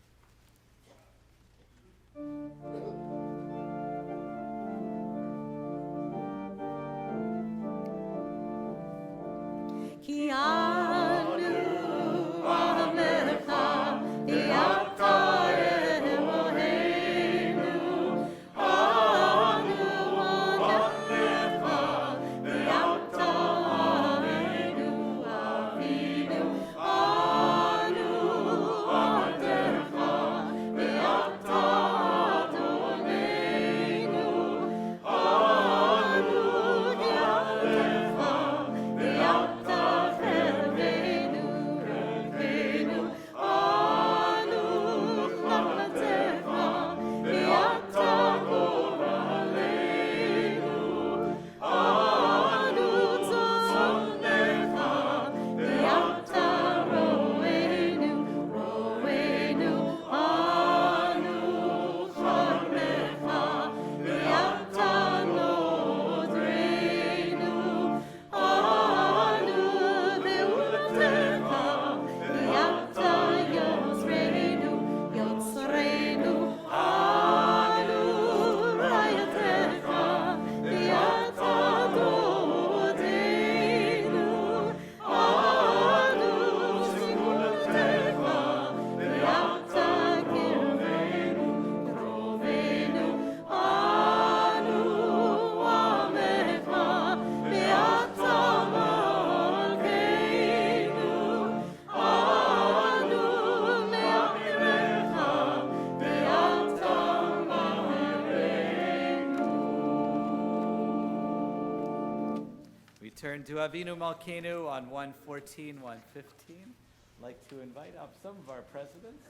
turn to Avinu Malkeinu on 114, 115. I'd like to invite up some of our presidents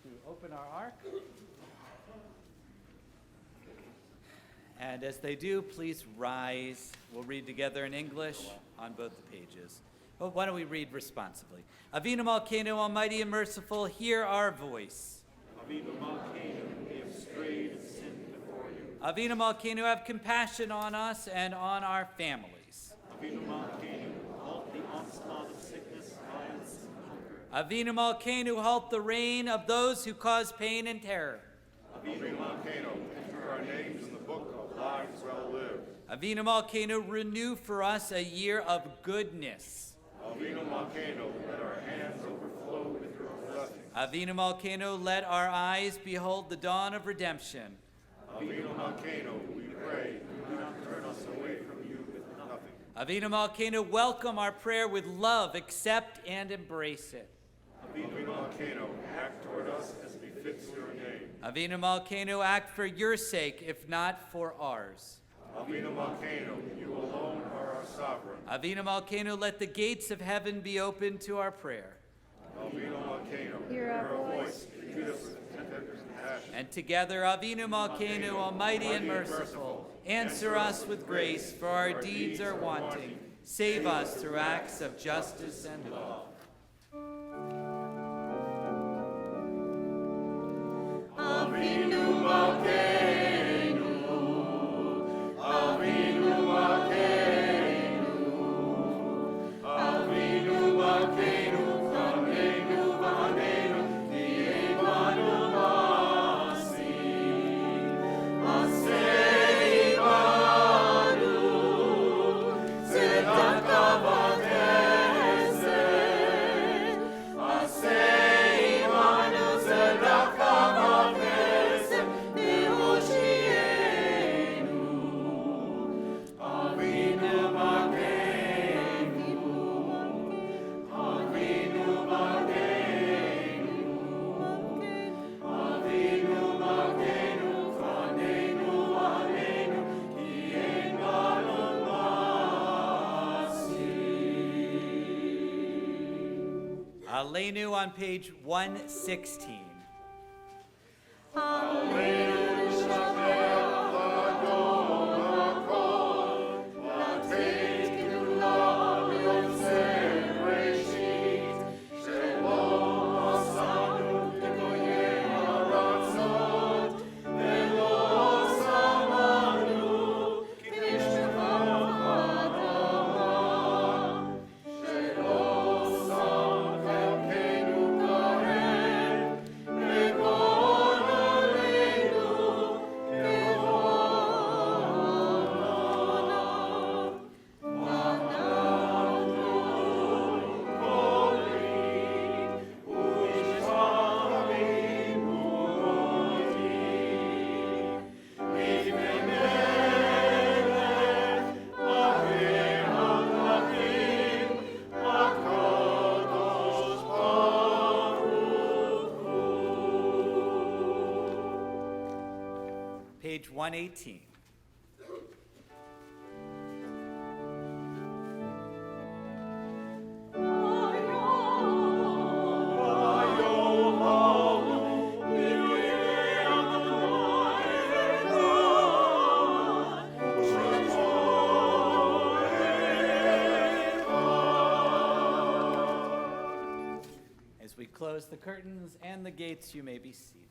to open our ark. And as they do, please rise. We'll read together in English on both the pages. But why don't we read responsively? Avinu Malkeinu, almighty and merciful, hear our voice. Avinu Malkeinu, we have strayed and sinned before you. Avinu Malkeinu, have compassion on us and on our families. Avinu Malkeinu, halt the onslaught of sickness, violence, and hunger. Avinu Malkeinu, halt the reign of those who cause pain and terror. Avinu Malkeinu, enter our names in the book of lives well lived. Avinu Malkeinu, renew for us a year of goodness. Avinu Malkeinu, let our hands overflow with your blessings. Avinu Malkeinu, let our eyes behold the dawn of redemption. Avinu Malkeinu, we pray, do not turn us away from you with nothing. Avinu Malkeinu, welcome our prayer with love, accept and embrace it. Avinu Malkeinu, act toward us as befits your name. Avinu Malkeinu, act for your sake, if not for ours. Avinu Malkeinu, you alone are our sovereign. Avinu Malkeinu, let the gates of heaven be open to our prayer. Avinu Malkeinu, hear our voice, treat us with tender compassion. And together, Avinu Malkeinu, almighty and merciful, answer us with grace, for our deeds are wanting. Save us through acts of justice and love. Avinu Malkeinu, Avinu Malkeinu, Avinu Malkeinu, Chaneinu v'Aneinu, Di'emanu Masi, Asei Manu, Tzedaka v'Chesed, Asei Manu, Tzedaka v'Chesed, Ne'oshienu, Avinu Malkeinu, Avinu Malkeinu, Avinu Malkeinu, Chaneinu v'Aneinu, Ki ein banu masi. Aleinu on page 116. Page 118. As we close the curtains and the gates, you may be seated.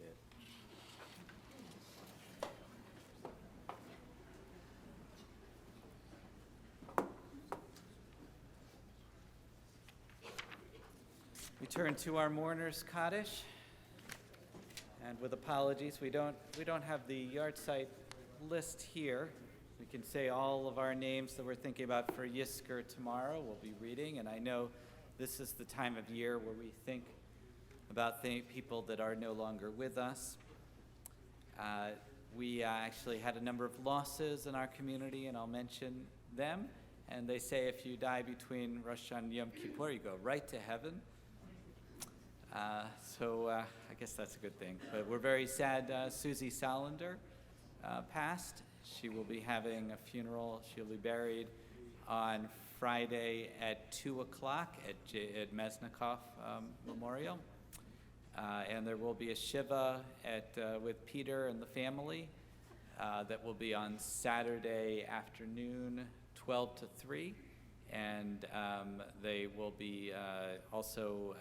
We turn to our mourners' Kaddish, and with apologies, we don't have the yard site list here. We can say all of our names that we're thinking about for Yisker tomorrow. We'll be reading, and I know this is the time of year where we think about people that are no longer with us. We actually had a number of losses in our community, and I'll mention them. And they say if you die between Rosh Hashanah and Yom Kippur, you go right to heaven. So I guess that's a good thing. But we're very sad Susie Salander passed. She will be having a funeral. She'll be buried on Friday at 2 o'clock at Mesnikoff Memorial. And there will be a Shiva with Peter and the family that will be on Saturday afternoon, 12 to 3. And they will be also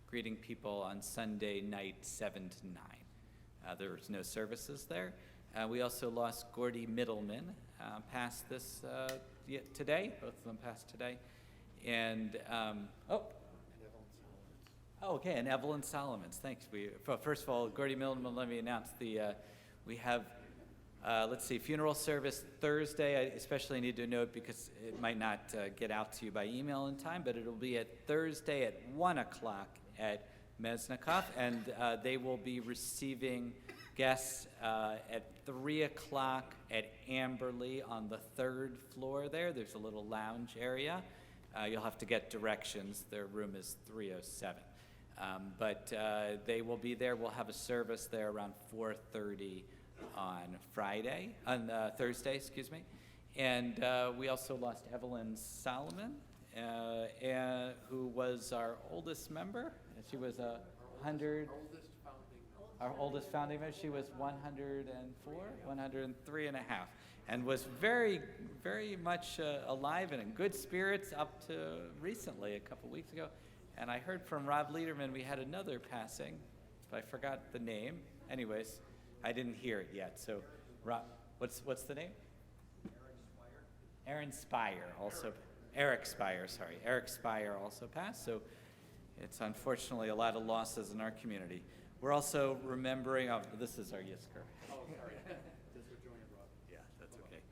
greeting people on Sunday night, 7 to 9. There's no services there. We also lost Gordy Middleman, passed this today. Both of them passed today. And, okay, and Evelyn Solomons, thanks. First of all, Gordy Middleman, let me announce we have, funeral service Thursday. I especially need to note because it might not get out to you by email in time, but it'll be at Thursday at 1 o'clock at Mesnikoff, and they will be receiving guests at 3 o'clock at Amberley on the 3rd floor there. There's a little lounge area. You'll have to get directions. Their room is 307. But they will be there. We'll have a service there around 4:30 on Thursday, excuse me. And we also lost Evelyn Solomon, who was our oldest member. She was our oldest founding member. She was 104, 103 and a half, and was very, very much alive and in good spirits up to recently, a couple weeks ago. And I heard from Rob Lederman we had another passing, but I forgot the name. Anyways, I didn't hear it yet. So, Rob, what's the name? Aaron Spire also. Eric Spire, sorry. Eric Spire also passed. So, it's unfortunately a lot of losses in our community. We're also remembering. Oh, this is our Yisker. Oh, sorry. Yeah, that's okay.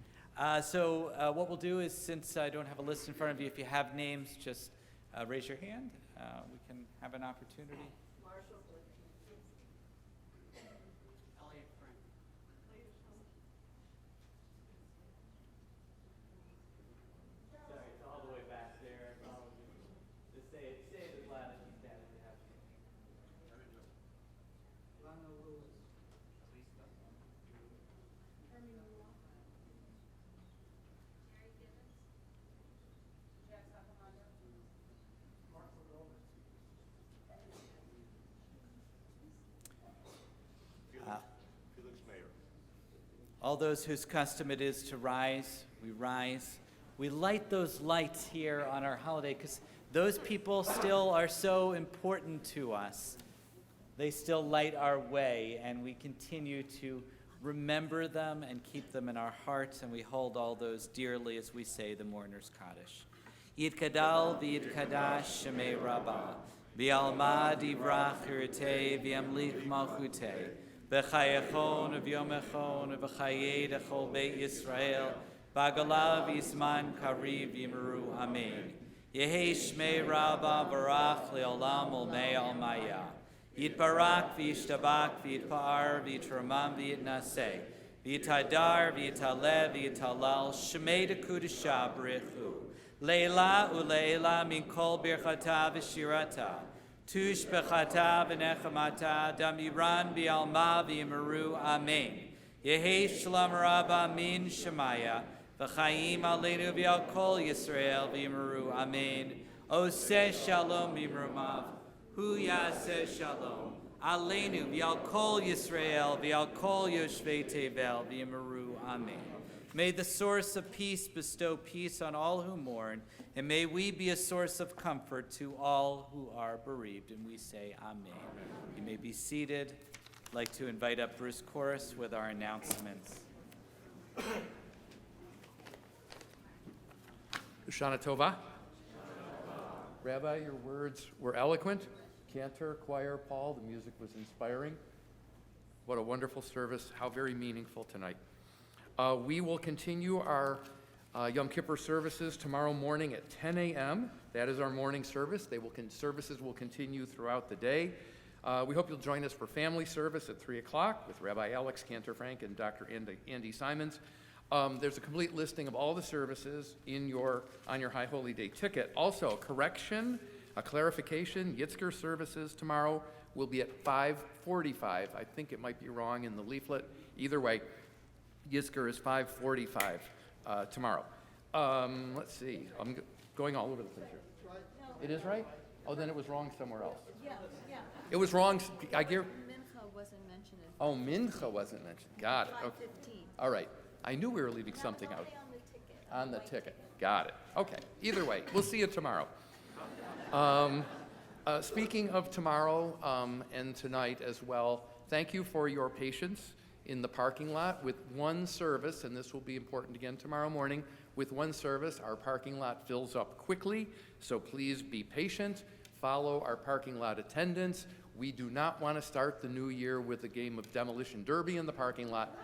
So what we'll do is, since I don't have a list in front of you, if you have names, just raise your hand. We can have an opportunity. Sorry, it's all the way back there. Just say it as loud as you can if you have to. Felix Mayer. All those whose custom it is to rise, we rise. We light those lights here on our holiday because those people still are so important to us. They still light our way, and we continue to remember them and keep them in our hearts, and we hold all those dearly as we say the Mourner's Kaddish. Yidkadal v'yidkadash shemei rabbah, v'alma divrach hirtei v'yamlich malchutei, v'chayechon v'yomechon v'chayed echol beit Yisrael, v'agalav yisman kariv yimeru amen. Yehi shmei rabbah barach le'olam olmei almaya. Yitbarak v'yishtabak v'yitpa'ar v'yitramam v'yitnaseh, v'yitadar v'yitaleh v'yitalal shemei dekudesha b'rechu. Leila uleila min kol birchata v'shirata. Tush b'chata v'nechamata damiran v'alma v'yimeru amen. Yehi shalom rabba min shemaya v'chaim aleinu v'al kol Yisrael v'yimeru amen. Oseh shalom b'imrumav hu yaseh shalom aleinu v'al kol Yisrael v'al kol yoshvei tevel v'yimeru amen. May the source of peace bestow peace on all who mourn, and may we be a source of comfort to all who are bereaved. And we say amen. You may be seated. I'd like to invite up Bruce Chorus with our announcements. Shana Tova. Rabbi, your words were eloquent. Cantor, choir, Paul, the music was inspiring. What a wonderful service. How very meaningful tonight. We will continue our Yom Kippur services tomorrow morning at 10 a.m. That is our morning service. Services will continue throughout the day. We hope you'll join us for family service at 3 o'clock with Rabbi Alex Cantor Frank and Dr. Andy Simons. There's a complete listing of all the services on your High Holy Day ticket. Also, a clarification, Yitzker services tomorrow will be at 5:45. I think it might be wrong in the leaflet. Either way, Yitzker is 5:45 tomorrow. Let's see, going all over the place here. It is right? Oh, then it was wrong somewhere else. Yeah. It was wrong, I hear, Mincha wasn't mentioned in oh, Mincha wasn't mentioned, got it, okay. 5:15. All right, I knew we were leaving something out. Only on the ticket. On the ticket, got it, okay. Either way, we'll see you tomorrow. Speaking of tomorrow and tonight as well, thank you for your patience in the parking lot with one service, and this will be important again tomorrow morning. With one service, our parking lot fills up quickly, so please be patient. Follow our parking lot attendants. We do not want to start the new year with a game of demolition derby in the parking lot.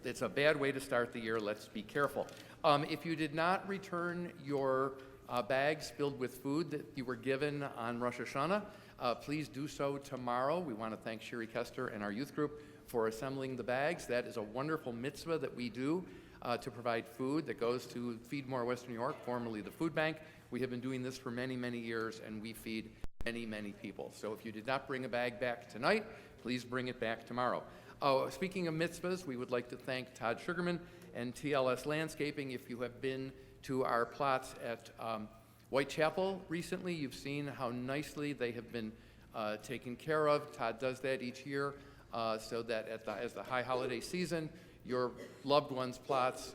It's a bad way to start the year. Let's be careful. If you did not return your bags filled with food that you were given on Rosh Hashanah, please do so tomorrow. We want to thank Sherry Kester and our youth group for assembling the bags. That is a wonderful mitzvah that we do to provide food that goes to Feed More Western New York, formerly the Food Bank. We have been doing this for many, many years, and we feed many, many people. So if you did not bring a bag back tonight, please bring it back tomorrow. Speaking of mitzvahs, we would like to thank Todd Sugarman and TLS Landscaping. If you have been to our plots at Whitechapel recently, you've seen how nicely they have been taken care of. Todd does that each year so that as the high holiday season, your loved ones' plots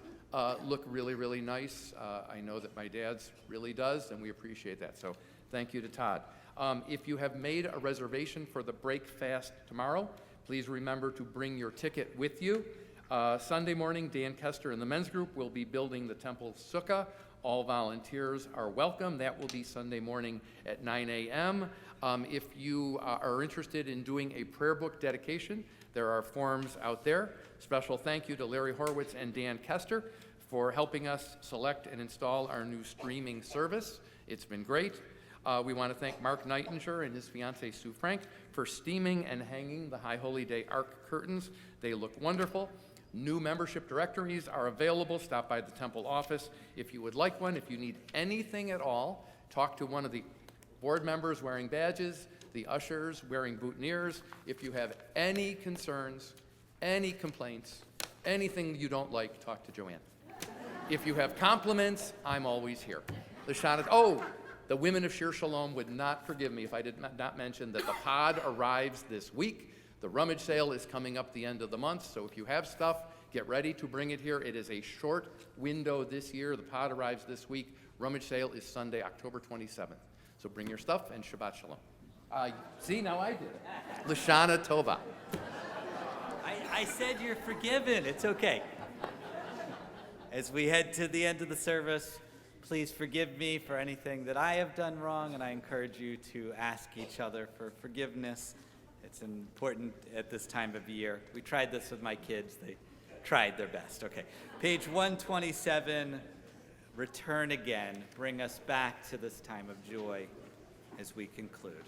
look really, really nice. I know that my dad's really does, and we appreciate that. So thank you to Todd. If you have made a reservation for the break fast tomorrow, please remember to bring your ticket with you. Sunday morning, Dan Kester and the men's group will be building the temple sukkah. All volunteers are welcome. That will be Sunday morning at 9 a.m. If you are interested in doing a prayer book dedication, there are forms out there. Special thank you to Larry Horowitz and Dan Kester for helping us select and install our new streaming service. It's been great. We want to thank Mark Nightinger and his fiancee Sue Frank for steaming and hanging the High Holy Day Ark curtains. They look wonderful. New membership directories are available. Stop by the temple office if you would like one. If you need anything at all, talk to one of the board members wearing badges, the ushers wearing boutonnieres. If you have any concerns, any complaints, anything you don't like, talk to Joanne. If you have compliments, I'm always here. The women of Shir Shalom would not forgive me if I did not mention that the pod arrives this week. The rummage sale is coming up the end of the month, so if you have stuff, get ready to bring it here. It is a short window this year. The pod arrives this week. Rummage sale is Sunday, October 27th. So bring your stuff and Shabbat Shalom. See, now I did it. Lashana Tova. I said you're forgiven. It's okay. As we head to the end of the service, please forgive me for anything that I have done wrong, and I encourage you to ask each other for forgiveness. It's important at this time of year. We tried this with my kids. They tried their best. Okay. Page 127, Return Again. Bring us back to this time of joy as we conclude.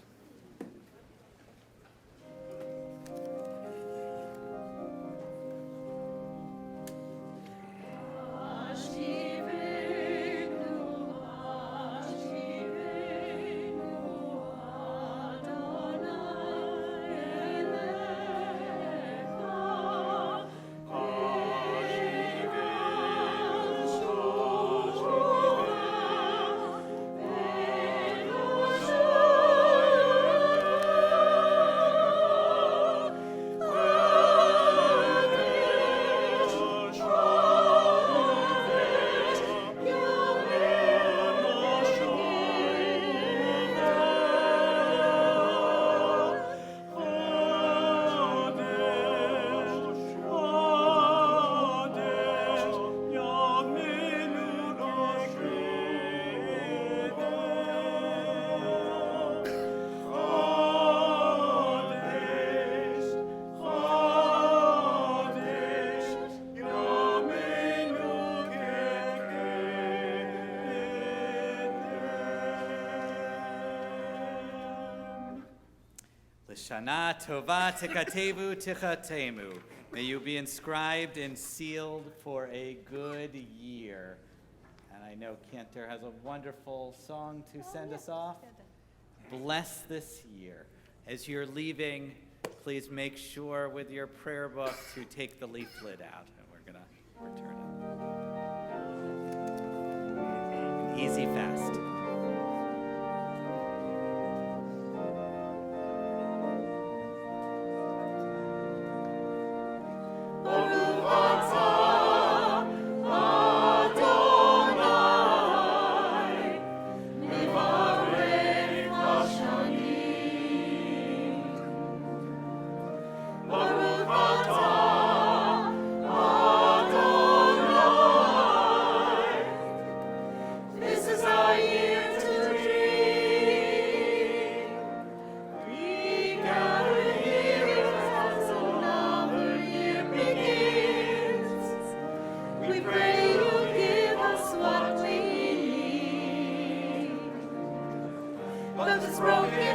Shana Tova Tikatevu Tichatemu. May you be inscribed and sealed for a good year. And I know Cantor has a wonderful song to send us off. Bless this year. As you're leaving, please make sure with your prayer book to take the leaflet out, and we're going to return it. easy fast. Baruch atah Adonai, mevarech hashanim. Baruch atah Adonai. This is our year to dream. We gather here as another year begins. We pray you give us what we need. But this broken